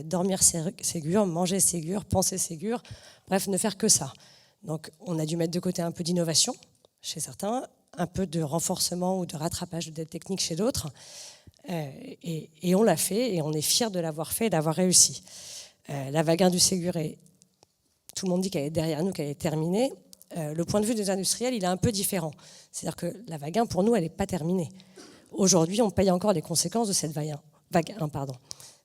dormir Ségur, manger Ségur, penser Ségur. Bref, ne faire que ça. Donc, on a dû mettre de côté un peu d'innovation chez certains, un peu de renforcement ou de rattrapage de dettes techniques chez d'autres. Et on l'a fait et on est fiers de l'avoir fait et d'avoir réussi. La vague 1 du Ségur, tout le monde dit qu'elle est derrière nous, qu'elle est terminée. Le point de vue des industriels, il est un peu différent. C'est-à-dire que la vague 1, pour nous, elle n'est pas terminée. Aujourd'hui, on paye encore les conséquences de cette vague 1.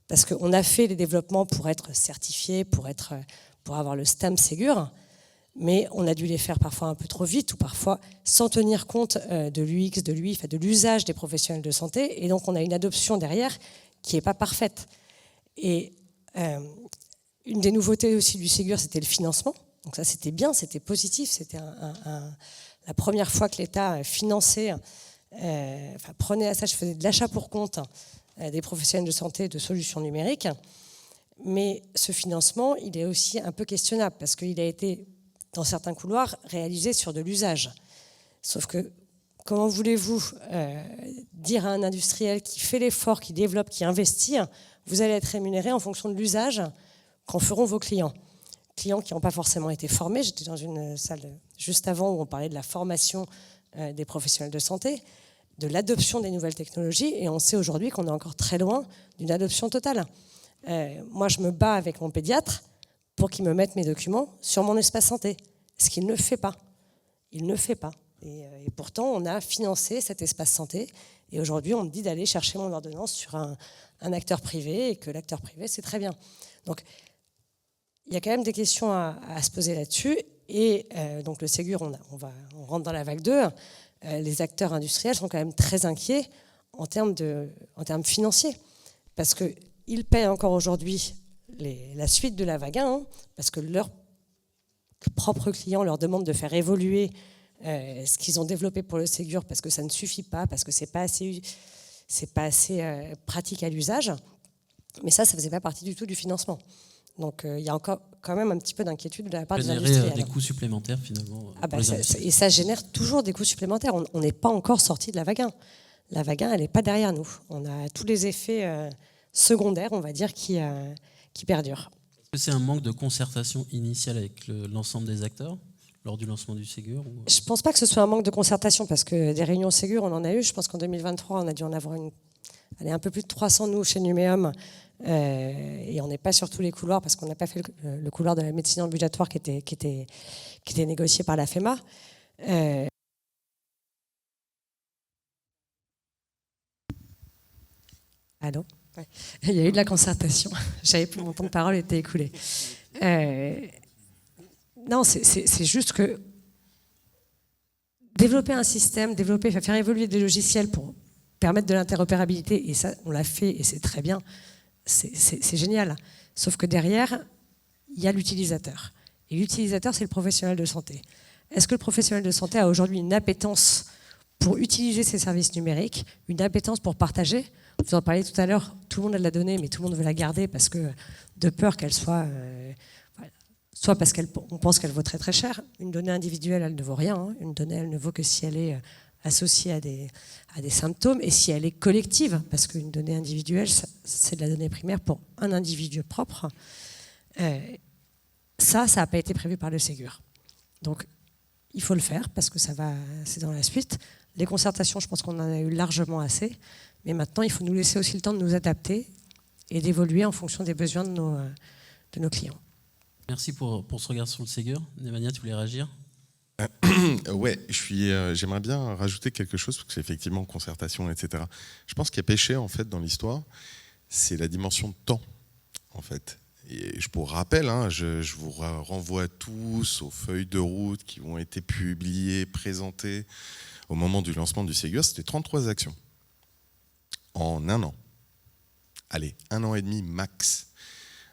Parce qu'on a fait les développements pour être certifiés, pour avoir le stamp Ségur, mais on a dû les faire parfois un peu trop vite ou parfois sans tenir compte de l'UX, de l'UI, de l'usage des professionnels de santé. Et donc, on a une adoption derrière qui n'est pas parfaite. Et une des nouveautés aussi du Ségur, c'était le financement. Donc ça, c'était bien, c'était positif, c'était la première fois que l'État finançait, prenait à ça, je faisais de l'achat pour compte des professionnels de santé de solutions numériques. Mais ce financement, il est aussi un peu questionnable parce qu'il a été, dans certains couloirs, réalisé sur de l'usage. Sauf que, comment voulez-vous dire à un industriel qui fait l'effort, qui développe, qui investit, vous allez être rémunéré en fonction de l'usage qu'en feront vos clients. Clients qui n'ont pas forcément été formés. J'étais dans une salle juste avant où on parlait de la formation des professionnels de santé, de l'adoption des nouvelles technologies, et on sait aujourd'hui qu'on est encore très loin d'une adoption totale. Moi, je me bats avec mon pédiatre pour qu'il me mette mes documents sur mon espace santé, ce qu'il ne fait pas. Il ne fait pas. Et pourtant, on a financé cet espace santé, et aujourd'hui, on me dit d'aller chercher mon ordonnance sur un acteur privé, et que l'acteur privé, c'est très bien. Donc, il y a quand même des questions à se poser là-dessus, et donc le Ségur, on rentre dans la vague 2. Les acteurs industriels sont quand même très inquiets en termes financiers, parce qu'ils paient encore aujourd'hui la suite de la vague 1, parce que leurs propres clients leur demandent de faire évoluer ce qu'ils ont développé pour le Ségur, parce que ça ne suffit pas, parce que c'est pas assez pratique à l'usage. Mais ça faisait pas partie du tout du financement. Donc il y a encore quand même un petit peu d'inquiétude de la part des industriels. Des coûts supplémentaires finalement. Et ça génère toujours des coûts supplémentaires. On n'est pas encore sorti de la vague 1. La vague 1, elle n'est pas derrière nous. On a tous les effets secondaires, on va dire, qui perdurent. Est-ce que c'est un manque de concertation initiale avec l'ensemble des acteurs lors du lancement du Ségur Je ne pense pas que ce soit un manque de concertation, parce que des réunions Ségur, on en a eu. Je pense qu'en 2023, on a dû en avoir un peu plus de 300, nous, chez Numéum. Et on n'est pas sur tous les couloirs, parce qu'on n'a pas fait le couloir de la médecine ambulatoire qui était négocié par la FEMA. Allô ? Ouais. Il y a eu de la concertation. Mon temps de parole était écoulé. Non, c'est juste que développer un système, faire évoluer des logiciels pour permettre de l'interopérabilité, et ça, on l'a fait et c'est très bien, c'est génial. Sauf que derrière, il y a l'utilisateur. Et l'utilisateur, c'est le professionnel de santé. Est-ce que le professionnel de santé a aujourd'hui une appétence pour utiliser ces services numériques, une appétence pour partager ? Vous en parliez tout à l'heure, tout le monde a de la donnée, mais tout le monde veut la garder parce que de peur qu'elle soit... soit parce qu'on pense qu'elle vaut très très cher. Une donnée individuelle, elle ne vaut rien. Hein. Une donnée, elle ne vaut que si elle est associée à des symptômes et si elle est collective, parce qu'une donnée individuelle, c'est de la donnée primaire pour un individu propre. Ça n'a pas été prévu par le Ségur. Donc, il faut le faire parce que c'est dans la suite. Les concertations, je pense qu'on en a eu largement assez. Mais maintenant, il faut nous laisser aussi le temps de nous adapter et d'évoluer en fonction des besoins de nos clients. Merci pour ce regard sur le Ségur. Nemanja, tu voulais réagir ? Ouais, j'aimerais bien rajouter quelque chose, parce que c'est effectivement concertation, etc. Je pense qu'il y a péché, en fait, dans l'histoire, c'est la dimension de temps, en fait. Et pour rappel, je vous renvoie tous aux feuilles de route qui ont été publiées, présentées au moment du lancement du Ségur. C'était 33 actions en un an. Allez, 1 an et demi max.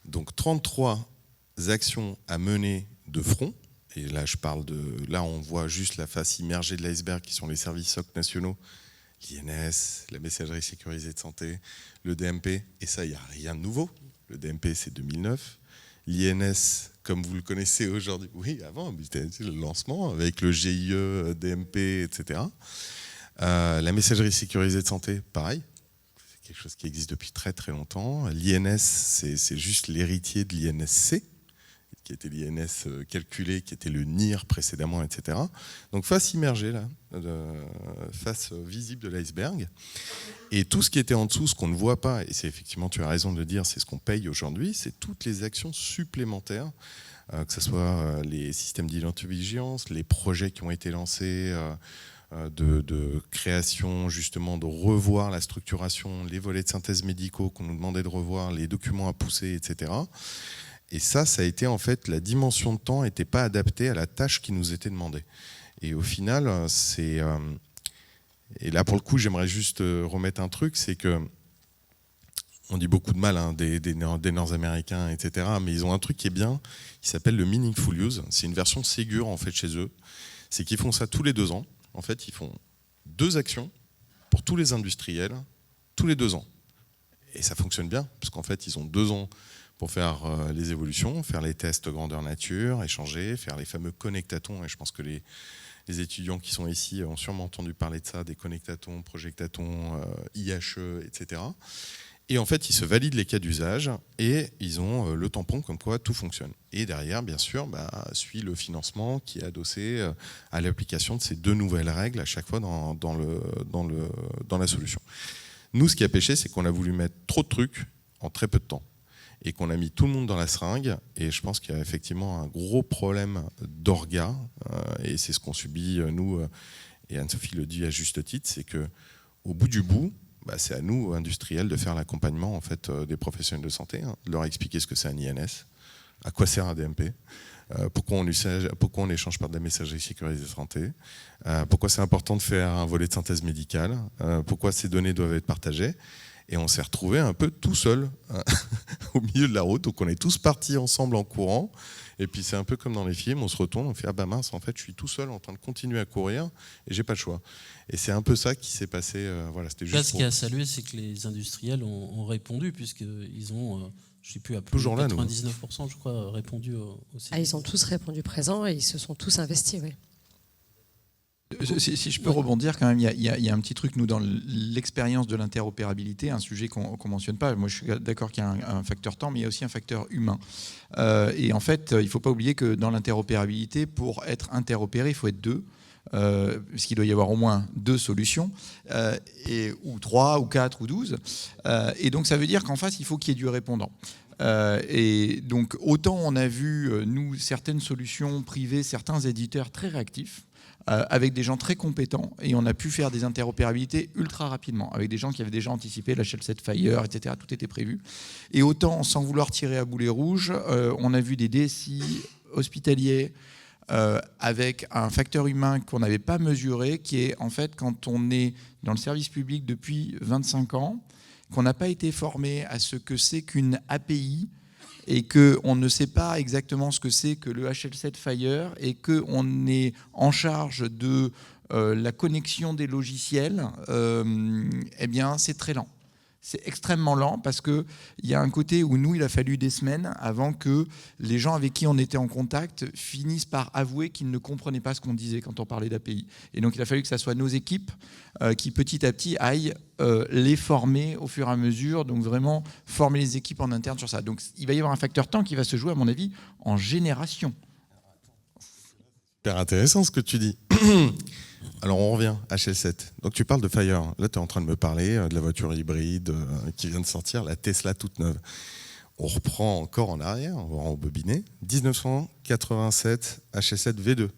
Donc 33 actions à mener de front. Et là, là, on voit juste la face immergée de l'iceberg, qui sont les services SOC nationaux, l'INS, la messagerie sécurisée de santé, le DMP. Et ça, il n'y a rien de nouveau. Le DMP, c'est 2009. L'INS, comme vous le connaissez aujourd'hui, oui, avant, c'était le lancement avec le GIE, DMP, etc. La messagerie sécurisée de santé, pareil. C'est quelque chose qui existe depuis très très longtemps. L'INS, c'est juste l'héritier de l'INSC, qui était l'INS calculé, qui était le NIR précédemment, etc. Donc face immergée, là, face visible de l'iceberg. Et tout ce qui était en dessous, ce qu'on ne voit pas, et c'est effectivement, tu as raison de le dire, c'est ce qu'on paye aujourd'hui, c'est toutes les actions supplémentaires, que ce soit les systèmes d'identiovigilance, les projets qui ont été lancés, de création, justement, de revoir la structuration, les volets de synthèse médicaux qu'on nous demandait de revoir, les documents à pousser, etc. Et ça a été, en fait, la dimension de temps n'était pas adaptée à la tâche qui nous était demandée. Et au final, c'est... et là, pour le coup, j'aimerais juste remettre un truc, c'est que on dit beaucoup de mal des Nord-Américains, etc. Mais ils ont un truc qui est bien, qui s'appelle le Meaningful Use. C'est une version Ségur, en fait, chez eux. c'est qu'ils font ça tous les 2 ans. En fait, ils font 2 actions pour tous les industriels, tous les 2 ans. Et ça fonctionne bien, parce qu'en fait, ils ont 2 ans pour faire les évolutions, faire les tests grandeur nature, échanger, faire les fameux connectatons. Et je pense que les étudiants qui sont ici ont sûrement entendu parler de ça, des connectatons, projectatons, IHE, etc. Et en fait, ils se valident les cas d'usage et ils ont le tampon comme quoi tout fonctionne. Et derrière, bien sûr, suit le financement qui est adossé à l'application de ces 2 nouvelles règles à chaque fois dans la solution. Nous, ce qui a pêché, c'est qu'on a voulu mettre trop de trucs en très peu de temps et qu'on a mis tout le monde dans la seringue. Et je pense qu'il y a effectivement un gros problème d'orga et c'est ce qu'on subit, nous, et Anne-Sophie le dit à juste titre, c'est qu'au bout du bout, c'est à nous, industriels, de faire l'accompagnement en fait, des professionnels de santé, de leur expliquer ce que c'est un INS, à quoi sert un DMP, pourquoi on échange par de la messagerie sécurisée de santé, pourquoi c'est important de faire un volet de synthèse médicale, pourquoi ces données doivent être partagées. Et on s'est retrouvés un peu tout seul au milieu de la route, donc on est tous partis ensemble en courant. Et puis c'est un peu comme dans les films, on se retourne, on fait « Ah bah mince, en fait je suis tout seul en train de continuer à courir et j'ai pas le choix ». Et c'est un peu ça qui s'est passé. Voilà, c'était juste là, ce qui est à saluer, c'est que les industriels ont répondu, puisqu'ils ont, je ne sais plus, à plus toujours de là, 99%, je crois, répondu au CDI. Ils ont tous répondu présent et ils se sont tous investis, oui. Si je peux rebondir quand même, il y a un petit truc, nous, dans l'expérience de l'interopérabilité, un sujet qu'on ne mentionne pas. Moi, je suis d'accord qu'il y a un facteur temps, mais il y a aussi un facteur humain. Et en fait, il ne faut pas oublier que dans l'interopérabilité, pour être interopéré, il faut être 2. Puisqu'il doit y avoir au moins 2 solutions, ou 3, ou 4, ou 12. Et donc, ça veut dire qu'en face, il faut qu'il y ait du répondant. Et donc, autant on a vu, nous, certaines solutions privées, certains éditeurs très réactifs, avec des gens très compétents, et on a pu faire des interopérabilités ultra rapidement, avec des gens qui avaient déjà anticipé la Shell7 Fire, etc. Tout était prévu. Et autant, sans vouloir tirer à boulet rouge, on a vu des DSI hospitaliers avec un facteur humain qu'on n'avait pas mesuré, qui est en fait quand on est dans le service public depuis 25 ans, qu'on n'a pas été formé à ce que c'est qu'une API, et qu'on ne sait pas exactement ce que c'est que le HL7 Fire, et qu'on est en charge de la connexion des logiciels, eh bien c'est très lent. C'est extrêmement lent parce qu'il y a un côté où nous, il a fallu des semaines avant que les gens avec qui on était en contact finissent par avouer qu'ils ne comprenaient pas ce qu'on disait quand on parlait d'API. Et donc il a fallu que ce soit nos équipes qui petit à petit aillent les former au fur et à mesure, donc vraiment former les équipes en interne sur ça. Donc il va y avoir un facteur temps qui va se jouer, à mon avis, en génération. Super intéressant ce que tu dis. Alors on revient à HL7. Donc tu parles de Fire. Là tu es en train de me parler de la voiture hybride qui vient de sortir, la Tesla toute neuve. On reprend encore en arrière, on va rembobiner. 1987, HL7 V2.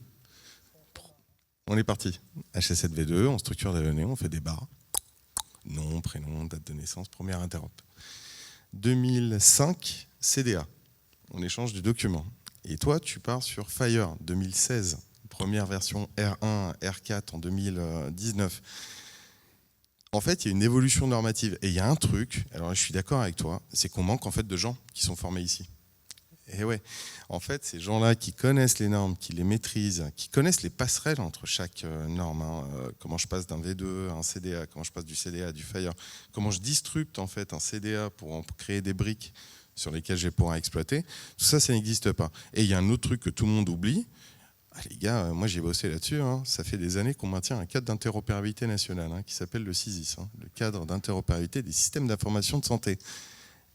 On est parti. HL7 V2, on structure des données, on fait des barres. Nom, prénom, date de naissance, première interop. 2005, CDA. On échange du document. Et toi, tu pars sur Fire 2016. Première version R1, R4 en 2019. En fait, il y a une évolution normative. Et il y a un truc, alors je suis d'accord avec toi, c'est qu'on manque en fait de gens qui sont formés ici. Et ouais, en fait, ces gens-là qui connaissent les normes, qui les maîtrisent, qui connaissent les passerelles entre chaque norme, comment je passe d'un V2 à un CDA, comment je passe du CDA à du Fire, comment je disrupte en fait un CDA pour en créer des briques sur lesquelles je vais pouvoir exploiter, tout ça, ça n'existe pas. Et il y a un autre truc que tout le monde oublie. Ah, les gars, moi j'ai bossé là-dessus, ça fait des années qu'on maintient un cadre d'interopérabilité nationale qui s'appelle le CISIS, le cadre d'interopérabilité des systèmes d'information de santé.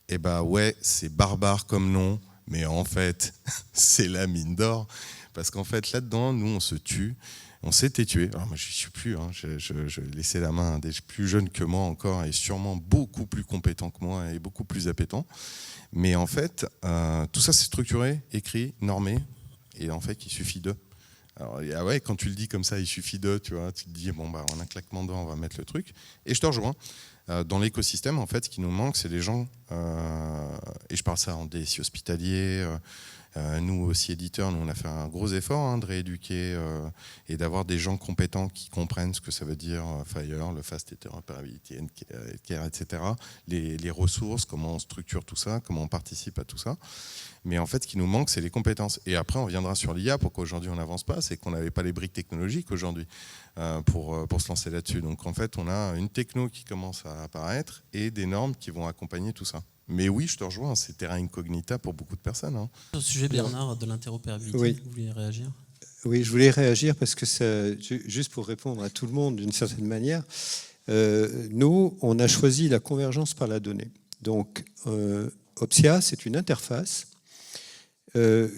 Et ouais, c'est barbare comme nom, mais en fait, c'est la mine d'or, parce qu'en fait là-dedans, nous on se tue, on s'était tué. Alors moi je ne suis plus, je laissais la main à des plus jeunes que moi encore, et sûrement beaucoup plus compétents que moi, et beaucoup plus appétents. Mais en fait, tout ça c'est structuré, écrit, normé, et en fait il suffit d'eux. Alors, ouais, quand tu le dis comme ça, il suffit de, tu vois, tu te dis, bon, en un claquement de doigts, on va mettre le truc. Et je te rejoins. Dans l'écosystème, en fait, ce qui nous manque, c'est les gens, et je parle ça en DSI hospitalier, Nous aussi éditeurs, nous on a fait un gros effort de rééduquer et d'avoir des gens compétents qui comprennent ce que ça veut dire FHIR, le Fast Interoperability and Care, etc. Les ressources, comment on structure tout ça, comment on participe à tout ça. Mais en fait, ce qui nous manque, c'est les compétences. Et après, on viendra sur l'IA. Pourquoi aujourd'hui on n'avance pas? C'est qu'on n'avait pas les briques technologiques aujourd'hui pour se lancer là-dessus. Donc en fait, on a une techno qui commence à apparaître et des normes qui vont accompagner tout ça. Mais oui, je te rejoins, c'est terra incognita pour beaucoup de personnes. Au sujet, Bernard, de l'interopérabilité, Oui. vous vouliez réagir? Oui, je voulais réagir parce que juste pour répondre à tout le monde d'une certaine manière, nous, on a choisi la convergence par la donnée. Donc, Opsia, c'est une interface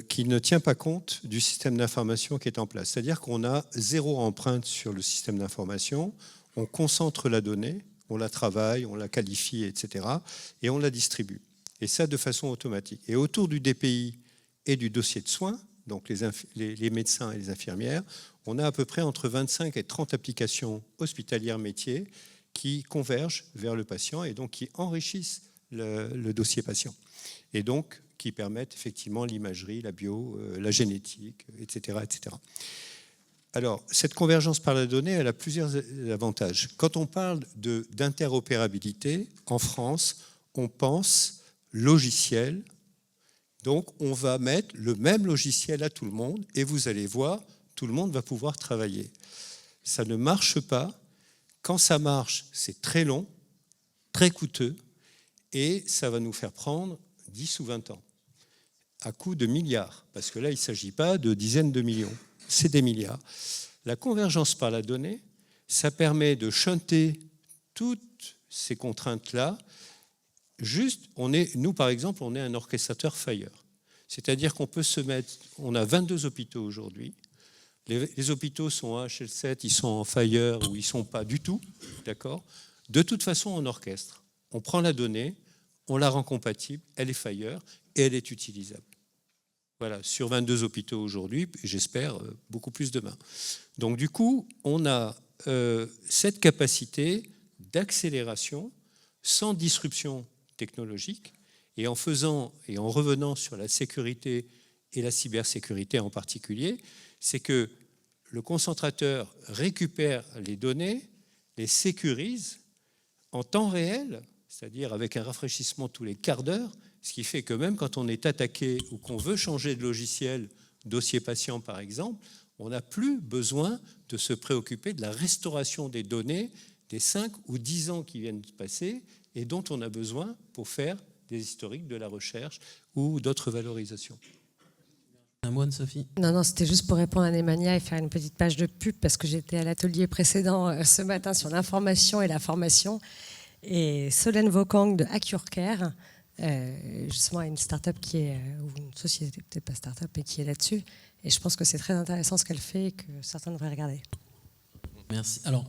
qui ne tient pas compte du système d'information qui est en place. C'est-à-dire qu'on a 0 empreinte sur le système d'information, on concentre la donnée, on la travaille, on la qualifie, etc. et on la distribue. Et ça de façon automatique. Et autour du DPI et du dossier de soins, donc les médecins et les infirmières, on a à peu près entre 25 et 30 applications hospitalières métiers qui convergent vers le patient et donc qui enrichissent le dossier patient. Et donc qui permettent effectivement l'imagerie, la bio, la génétique, etc., etc. Alors, cette convergence par la donnée, elle a plusieurs avantages. Quand on parle d'interopérabilité, en France, on pense logiciel. Donc, on va mettre le même logiciel à tout le monde et vous allez voir, tout le monde va pouvoir travailler. Ça ne marche pas. Quand ça marche, c'est très long, très coûteux et ça va nous faire prendre 10 ou 20 ans à coût de milliards. Parce que là, il ne s'agit pas de dizaines de millions. C'est des milliards. La convergence par la donnée, ça permet de shunter toutes ces contraintes-là. Juste, nous par exemple, on est un orchestrateur FHIR. C'est-à-dire qu'on peut se mettre, on a 22 hôpitaux aujourd'hui. Les hôpitaux sont en HL7, ils sont en FHIR ou ils ne sont pas du tout, d'accord? De toute façon, on orchestre. On prend la donnée, on la rend compatible, elle est FHIR et elle est utilisable. Voilà, sur 22 hôpitaux aujourd'hui, j'espère beaucoup plus demain. Donc du coup, on a cette capacité d'accélération sans disruption technologique et en revenant sur la sécurité et la cybersécurité en particulier, c'est que le concentrateur récupère les données, les sécurise en temps réel, c'est-à-dire avec un rafraîchissement tous les quarts d'heure, ce qui fait que même quand on est attaqué ou qu'on veut changer de logiciel, dossier patient par exemple, on n'a plus besoin de se préoccuper de la restauration des données des 5 ou 10 ans qui viennent de passer et dont on a besoin pour faire des historiques de la recherche ou d'autres valorisations. Un mot, Anne-Sophie? Non, c'était juste pour répondre à Nemanja et faire une petite page de pub parce que j'étais à l'atelier précédent ce matin sur l'information et la formation. Et Solène Vokang de AccureCare, justement une start-up qui est, ou une société, peut-être pas start-up, mais qui est là-dessus. Et je pense que c'est très intéressant ce qu'elle fait et que certains devraient regarder. Merci. Alors,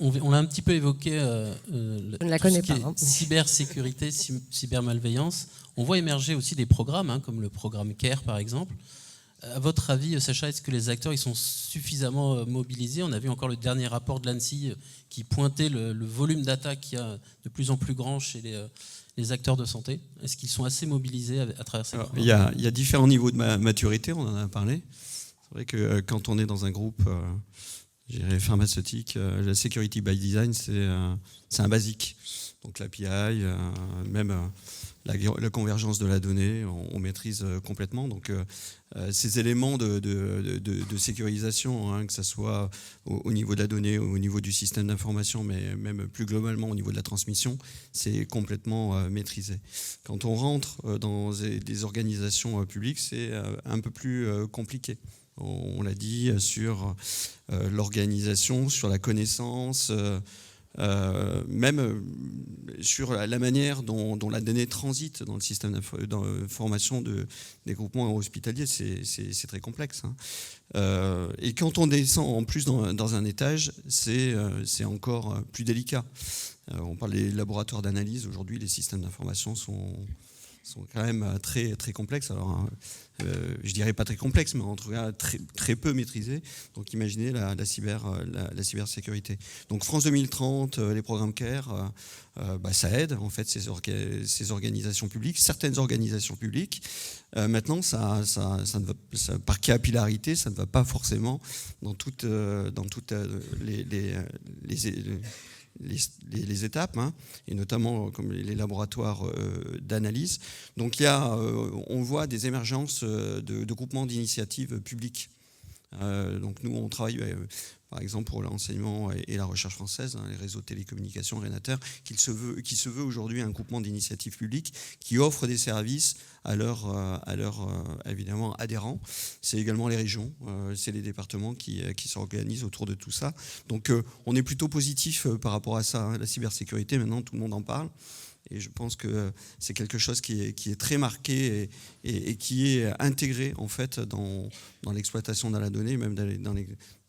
on l'a un petit peu évoqué. Je ne la connais pas. Cybersécurité, cybermalveillance. On voit émerger aussi des programmes, comme le programme CARE par exemple. À votre avis, Sacha, est-ce que les acteurs ils sont suffisamment mobilisés? On a vu encore le dernier rapport de l'ANSSI qui pointait le volume d'attaques qu'il y a de plus en plus grand chez les acteurs de santé. Est-ce qu'ils sont assez mobilisés à travers ces programmes? Il y a différents niveaux de maturité, on en a parlé. C'est vrai que quand on est dans un groupe pharmaceutique, la security by design, c'est un basique. Donc l'API, même la convergence de la donnée, on maîtrise complètement. Donc ces éléments de sécurisation, que ce soit au niveau de la donnée, au niveau du système d'information, mais même plus globalement au niveau de la transmission, c'est complètement maîtrisé. Quand on rentre dans des organisations publiques, c'est un peu plus compliqué. On l'a dit, sur l'organisation, sur la connaissance, même sur la manière dont la donnée transite dans le système d'information des groupements hospitaliers, c'est très complexe. Et quand on descend en plus dans un étage, c'est encore plus délicat. On parle des laboratoires d'analyse. Aujourd'hui, les systèmes d'information sont sont quand même très, très complexes. Alors, je dirais pas très complexes, mais en tout cas très, très peu maîtrisés. Donc imaginez la cybersécurité. Donc France 2030, les programmes CARE, ça aide en fait ces organisations publiques, certaines organisations publiques. Maintenant, ça ne va, par capillarité, ça ne va pas forcément dans toutes les étapes, hein, et notamment comme les laboratoires d'analyse. Donc on voit des émergences de groupements d'initiatives publiques. Donc nous, on travaille par exemple pour l'enseignement et la recherche française, hein, les réseaux de télécommunications, Renater, qui se veut aujourd'hui un groupement d'initiatives publiques qui offre des services à leurs évidemment adhérents. C'est également les régions, c'est les départements qui s'organisent autour de tout ça. Donc on est plutôt positif par rapport à ça, hein. La cybersécurité, maintenant tout le monde en parle. Et je pense que c'est quelque chose qui est très marqué et qui est intégré en fait dans l'exploitation de la donnée, même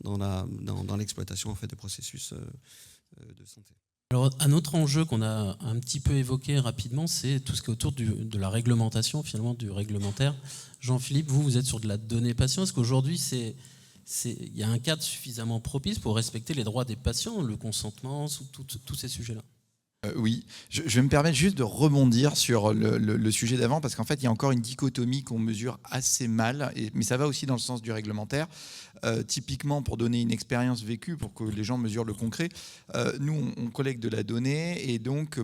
dans l'exploitation en fait des processus de santé. Alors, un autre enjeu qu'on a un petit peu évoqué rapidement, c'est tout ce qui est autour de la réglementation, finalement du réglementaire. Jean-Philippe, vous êtes sur de la donnée patient. Est-ce qu'aujourd'hui, il y a un cadre suffisamment propice pour respecter les droits des patients, le consentement, tous ces sujets-là ? Oui, je vais me permettre juste de rebondir sur le sujet d'avant, parce qu'en fait, il y a encore une dichotomie qu'on mesure assez mal, mais ça va aussi dans le sens du réglementaire. Typiquement, pour donner une expérience vécue, pour que les gens mesurent le concret, nous, on collecte de la donnée, et donc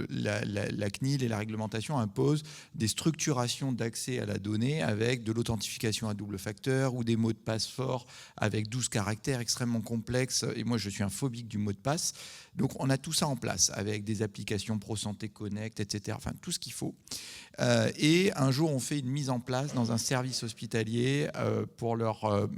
la CNIL et la réglementation imposent des structurations d'accès à la donnée avec de l'authentification à double facteur ou des mots de passe forts avec 12 caractères extrêmement complexes, et moi, je suis un phobique du mot de passe. Donc, on a tout ça en place, avec des applications ProSanté Connect, etc. Enfin, tout ce qu'il faut. Et un jour, on fait une mise en place dans un service hospitalier pour leur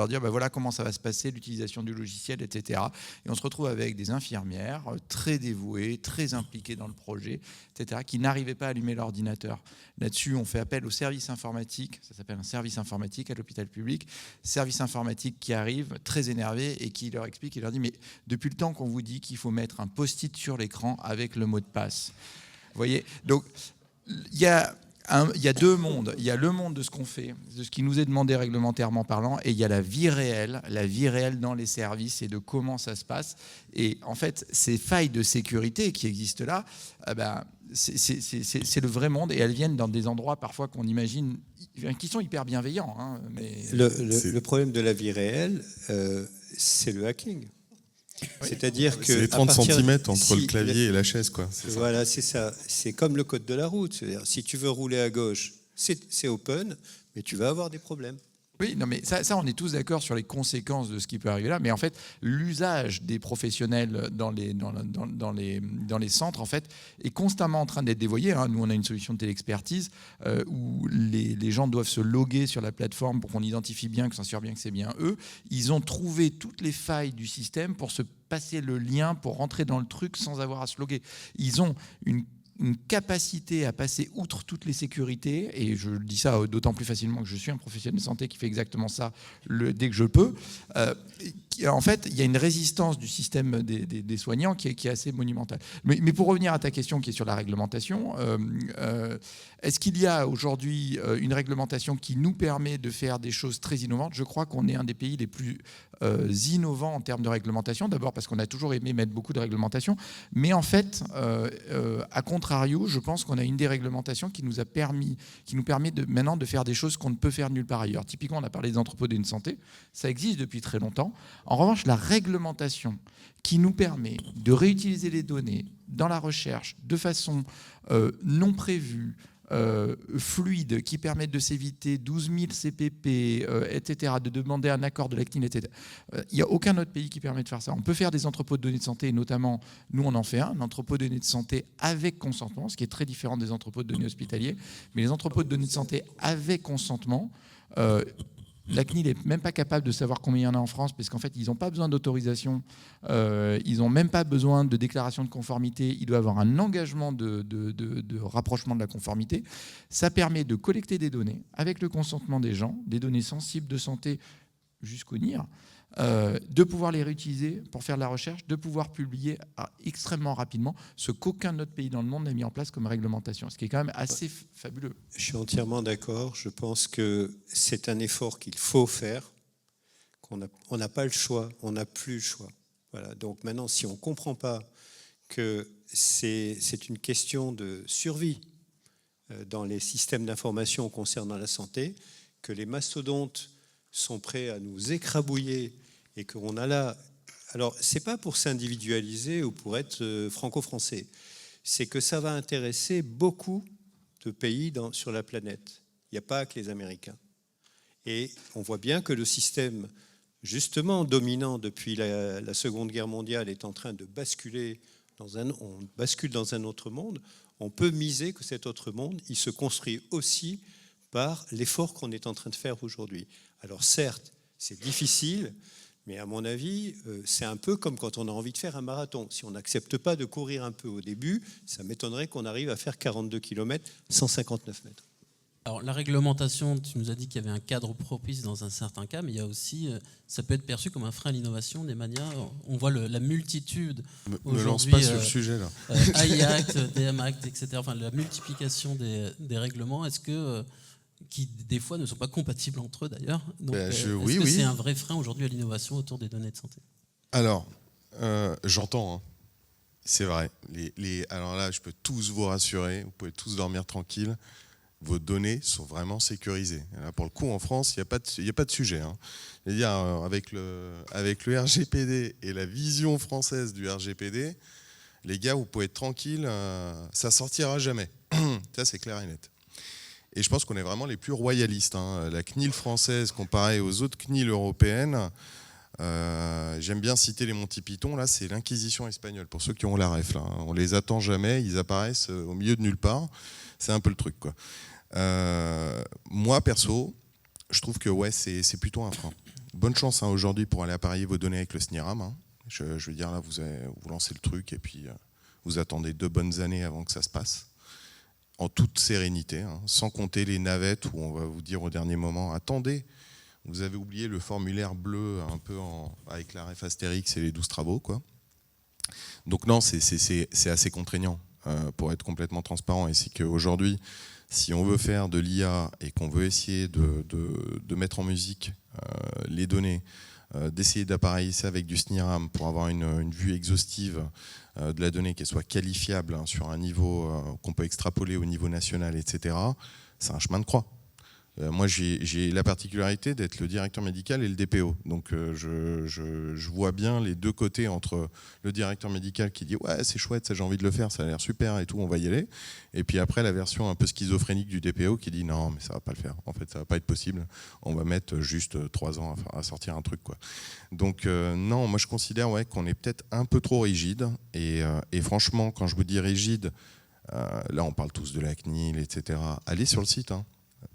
dire voilà comment ça va se passer, l'utilisation du logiciel, etc. Et on se retrouve avec des infirmières très dévouées, très impliquées dans le projet, etc., qui n'arrivaient pas à allumer l'ordinateur. Là-dessus, on fait appel au service informatique, ça s'appelle un service informatique à l'hôpital public, service informatique qui arrive très énervé et qui leur explique, il leur dit mais depuis le temps qu'on vous dit qu'il faut mettre un post-it sur l'écran avec le mot de passe. Vous voyez, donc il y a deux mondes. Il y a le monde de ce qu'on fait, de ce qui nous est demandé réglementairement parlant, et il y a la vie réelle dans les services et de comment ça se passe. Et en fait, ces failles de sécurité qui existent là, c'est le vrai monde, et elles viennent dans des endroits parfois qu'on imagine, qui sont hyper bienveillants. Hein, mais le problème de la vie réelle, c'est le hacking. Oui. C'est-à-dire que c'est les 30 cm entre le clavier et la chaise, quoi. Voilà, c'est ça. C'est comme le code de la route. C'est-à-dire, si tu veux rouler à gauche, c'est open, mais tu vas avoir des problèmes. Oui, non, mais ça, on est tous d'accord sur les conséquences de ce qui peut arriver là. Mais en fait, l'usage des professionnels dans les centres, en fait, est constamment en train d'être dévoyé. Hein. Nous, on a une solution de téléexpertise où les gens doivent se loguer sur la plateforme pour qu'on identifie bien, que s'assure bien que c'est bien eux. Ils ont trouvé toutes les failles du système pour se passer le lien, pour rentrer dans le truc sans avoir à se loguer. Ils ont une capacité à passer outre toutes les sécurités, et je dis ça d'autant plus facilement que je suis un professionnel de santé qui fait exactement ça dès que je peux. En fait, il y a une résistance du système des soignants qui est assez monumentale. Mais pour revenir à ta question qui est sur la réglementation, est-ce qu'il y a aujourd'hui une réglementation qui nous permet de faire des choses très innovantes ? Je crois qu'on est un des pays les plus innovants en termes de réglementation, d'abord parce qu'on a toujours aimé mettre beaucoup de réglementation, mais en fait, à contrario, je pense qu'on a une des réglementations qui nous permet maintenant de faire des choses qu'on ne peut faire nulle part ailleurs. Typiquement, on a parlé des entrepôts de données de santé, ça existe depuis très longtemps. En revanche, la réglementation qui nous permet de réutiliser les données dans la recherche de façon non prévue, fluide, qui permettent de s'éviter 12 000 CPP, etc., de demander un accord de la CNIL, etc. Il n'y a aucun autre pays qui permet de faire ça. On peut faire des entrepôts de données de santé, et notamment, nous on en fait un entrepôt de données de santé avec consentement, ce qui est très différent des entrepôts de données hospitaliers. Mais les entrepôts de données de santé avec consentement, la CNIL n'est même pas capable de savoir combien il y en a en France, parce qu'en fait, ils n'ont pas besoin d'autorisation, ils n'ont même pas besoin de déclaration de conformité, il doit avoir un engagement de rapprochement de la conformité. Ça permet de collecter des données avec le consentement des gens, des données sensibles de santé jusqu'au NIR, de pouvoir les réutiliser pour faire de la recherche, de pouvoir publier extrêmement rapidement ce qu'aucun autre pays dans le monde n'a mis en place comme réglementation, ce qui est quand même assez fabuleux. Je suis entièrement d'accord. Je pense que c'est un effort qu'il faut faire, on n'a pas le choix, on n'a plus le choix. Voilà. Donc maintenant, si on ne comprend pas que c'est une question de survie dans les systèmes d'information concernant la santé, que les mastodontes sont prêts à nous écrabouiller et qu'on a là... Alors, ce n'est pas pour s'individualiser ou pour être franco-français, c'est que ça va intéresser beaucoup de pays sur la planète. Il n'y a pas que les Américains. Et on voit bien que le système, justement dominant depuis la Seconde Guerre mondiale, est en train de basculer on bascule dans un autre monde. On peut miser que cet autre monde, il se construit aussi par l'effort qu'on est en train de faire aujourd'hui. Alors certes, c'est difficile, mais à mon avis, c'est un peu comme quand on a envie de faire un marathon. Si on n'accepte pas de courir un peu au début, ça m'étonnerait qu'on arrive à faire 42 km, 159 mètres. Alors la réglementation, tu nous as dit qu'il y avait un cadre propice dans un certain cas, mais il y a aussi, ça peut être perçu comme un frein à l'innovation des manières. On voit la multitude me lance pas sur le sujet là. AI Act, DM Act, etc. Enfin, la multiplication des règlements, est-ce que qui des fois ne sont pas compatibles entre eux d'ailleurs. Donc, est-ce que c'est un vrai frein aujourd'hui à l'innovation autour des données de santé? Alors, j'entends. Hein. C'est vrai. Alors là, je peux tous vous rassurer. Vous pouvez tous dormir tranquille. Vos données sont vraiment sécurisées. Là, pour le coup, en France, il n'y a pas de sujet. Hein. C'est-à-dire, avec le RGPD et la vision française du RGPD, les gars, vous pouvez être tranquilles, ça sortira jamais. Ça, c'est clair et net. Et je pense qu'on est vraiment les plus royalistes. Hein. La CNIL française, comparée aux autres CNIL européennes, j'aime bien citer les Monty Python, là, c'est l'inquisition espagnole, pour ceux qui ont la ref. Là. On les attend jamais, ils apparaissent au milieu de nulle part. C'est un peu le truc, quoi. Moi, perso, je trouve que ouais, c'est plutôt un frein. Bonne chance hein, aujourd'hui pour aller apparier vos données avec le SNIRAM. Hein. Je veux dire, là, vous lancez le truc et puis vous attendez 2 bonnes années avant que ça se passe. En toute sérénité, hein, sans compter les navettes où on va vous dire au dernier moment, attendez, vous avez oublié le formulaire bleu un peu avec la ref Astérix et les 12 travaux, quoi. Donc non, c'est assez contraignant pour être complètement transparent. Et c'est qu'aujourd'hui, si on veut faire de l'IA et qu'on veut essayer de mettre en musique les données, d'essayer d'appareiller ça avec du SNIRAM pour avoir une vue exhaustive de la donnée, qu'elle soit qualifiable hein, sur un niveau qu'on peut extrapoler au niveau national, etc., c'est un chemin de croix. Moi, j'ai la particularité d'être le directeur médical et le DPO. Donc, je vois bien les deux côtés entre le directeur médical qui dit « Ouais, c'est chouette, ça j'ai envie de le faire, ça a l'air super et tout, on va y aller ». Et puis après, la version un peu schizophrénique du DPO qui dit « Non, mais ça va pas le faire. En fait, ça va pas être possible. On va mettre juste 3 ans à sortir un truc, quoi. » Donc, non, moi je considère ouais, qu'on est peut-être un peu trop rigide. Et franchement, quand je vous dis rigide, là on parle tous de la CNIL, etc. Allez sur le site, hein.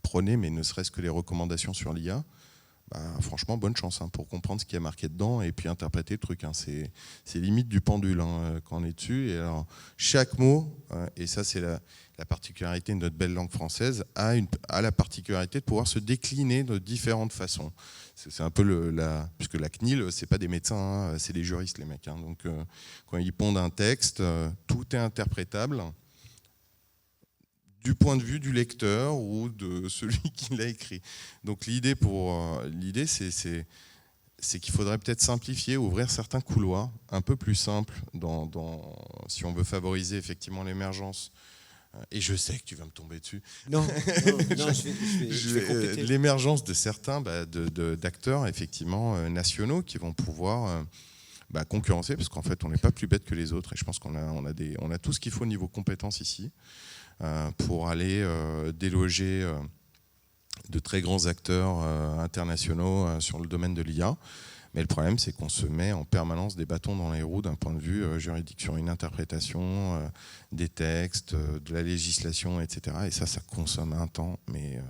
Prenez, mais ne serait-ce que les recommandations sur l'IA, franchement, bonne chance hein, pour comprendre ce qui est marqué dedans et puis interpréter le truc. Hein. C'est limite du pendule hein, quand on est dessus. Et alors, chaque mot, et ça c'est la particularité de notre belle langue française, a la particularité de pouvoir se décliner de différentes façons. C'est un peu puisque la CNIL, c'est pas des médecins, hein, c'est des juristes les mecs. Hein. Donc, quand ils pondent un texte, tout est interprétable du point de vue du lecteur ou de celui qui l'a écrit. Donc l'idée, c'est qu'il faudrait peut-être simplifier, ouvrir certains couloirs un peu plus simples si on veut favoriser effectivement l'émergence. Et je sais que tu vas me tomber dessus. Non, je vais compléter. L'émergence de certains d'acteurs effectivement nationaux qui vont pouvoir concurrencer, parce qu'en fait on n'est pas plus bête que les autres. Et je pense qu'on a tout ce qu'il faut au niveau compétences ici. Pour aller déloger de très grands acteurs internationaux sur le domaine de l'IA. Mais le problème, c'est qu'on se met en permanence des bâtons dans les roues d'un point de vue juridique, sur une interprétation des textes, de la législation, etc. Et ça consomme un temps, mais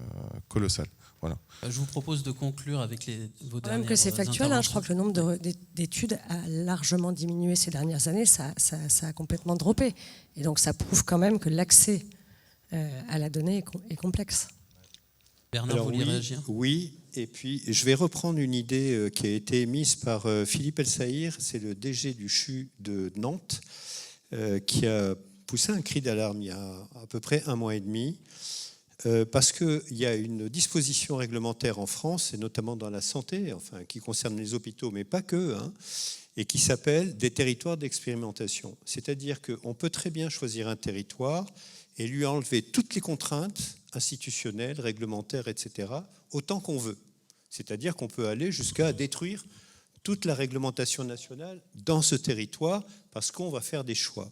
colossal. Voilà. Je vous propose de conclure avec vos dernières même que c'est factuel, hein, je crois que le nombre d'études a largement diminué ces dernières années, ça a complètement droppé. Et donc ça prouve quand même que l'accès à la donnée est complexe. Bernard, Alors vous vouliez oui, réagir? oui, et puis je vais reprendre une idée qui a été émise par Philippe Elsaïr, c'est le DG du CHU de Nantes, qui a poussé un cri d'alarme il y a à peu près 1 mois et demi, parce qu'il y a une disposition réglementaire en France, et notamment dans la santé, enfin, qui concerne les hôpitaux, mais pas que, hein, et qui s'appelle des territoires d'expérimentation. C'est-à-dire qu'on peut très bien choisir un territoire et lui enlever toutes les contraintes institutionnelles, réglementaires, etc., autant qu'on veut. C'est-à-dire qu'on peut aller jusqu'à détruire toute la réglementation nationale dans ce territoire parce qu'on va faire des choix.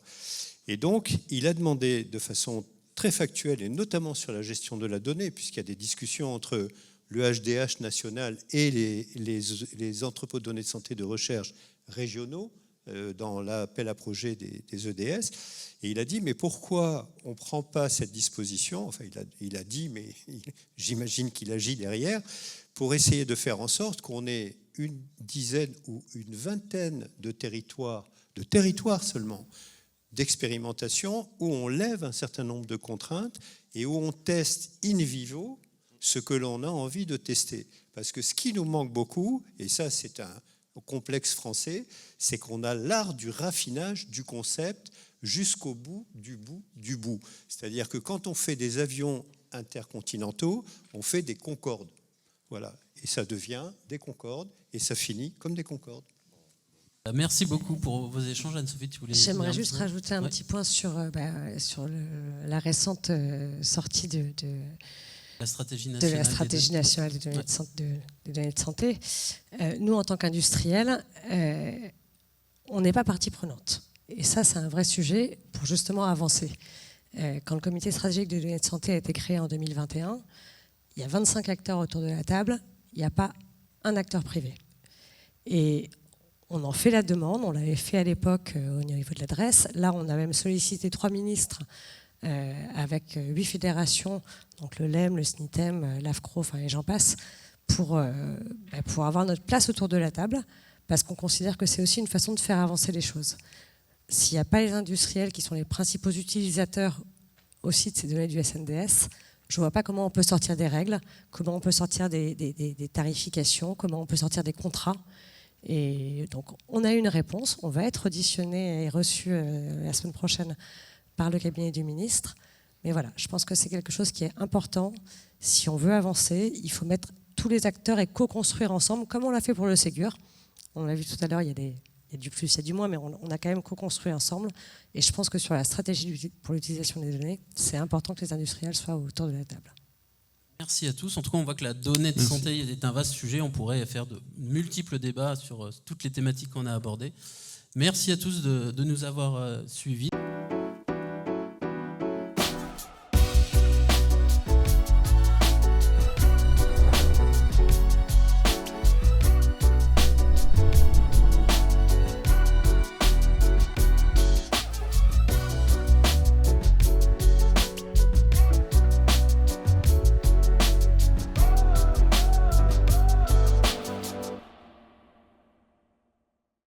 Et donc, il a demandé de façon très factuelle, et notamment sur la gestion de la donnée, puisqu'il y a des discussions entre le HDH national et les entrepôts de données de santé de recherche régionaux, dans l'appel à projet des EDS, et il a dit, mais pourquoi on ne prend pas cette disposition, enfin il a dit, mais j'imagine qu'il agit derrière, pour essayer de faire en sorte qu'on ait une dizaine ou une vingtaine de territoires seulement, d'expérimentation, où on lève un certain nombre de contraintes et où on teste in vivo ce que l'on a envie de tester. Parce que ce qui nous manque beaucoup, et ça c'est un complexe français, c'est qu'on a l'art du raffinage du concept jusqu'au bout du bout du bout. C'est-à-dire que quand on fait des avions intercontinentaux, on fait des Concorde. Voilà. Et ça devient des Concorde et ça finit comme des Concorde. Merci beaucoup pour vos échanges. Anne-Sophie, tu voulais... J'aimerais juste rajouter un petit point sur la récente sortie de la stratégie nationale des données de santé. Nous, en tant qu'industriels, on n'est pas partie prenante. Et ça, c'est un vrai sujet pour justement avancer. Quand le comité stratégique des données de santé a été créé en 2021, il y a 25 acteurs autour de la table, il n'y a pas un acteur privé. Et on en fait la demande, on l'avait fait à l'époque au niveau de l'adresse. Là, on a même sollicité 3 ministres avec 8 fédérations, donc le LEM, le SNITEM, l'AFCRO, enfin, et j'en passe, pour avoir notre place autour de la table, parce qu'on considère que c'est aussi une façon de faire avancer les choses. S'il n'y a pas les industriels qui sont les principaux utilisateurs aussi de ces données du SNDS, je ne vois pas comment on peut sortir des règles, comment on peut sortir des tarifications, comment on peut sortir des contrats. Et donc, on a une réponse, on va être auditionné et reçu la semaine prochaine par le cabinet du ministre. Mais voilà, je pense que c'est quelque chose qui est important. Si on veut avancer, il faut mettre tous les acteurs et co-construire ensemble, comme on l'a fait pour le Ségur. On l'a vu tout à l'heure, il y a du plus, il y a du moins, mais on a quand même co-construit ensemble. Et je pense que sur la stratégie pour l'utilisation des données, c'est important que les industriels soient autour de la table. Merci à tous. En tout cas, on voit que la donnée de santé est un vaste sujet. On pourrait faire de multiples débats sur toutes les thématiques qu'on a abordées. Merci à tous de nous avoir suivis.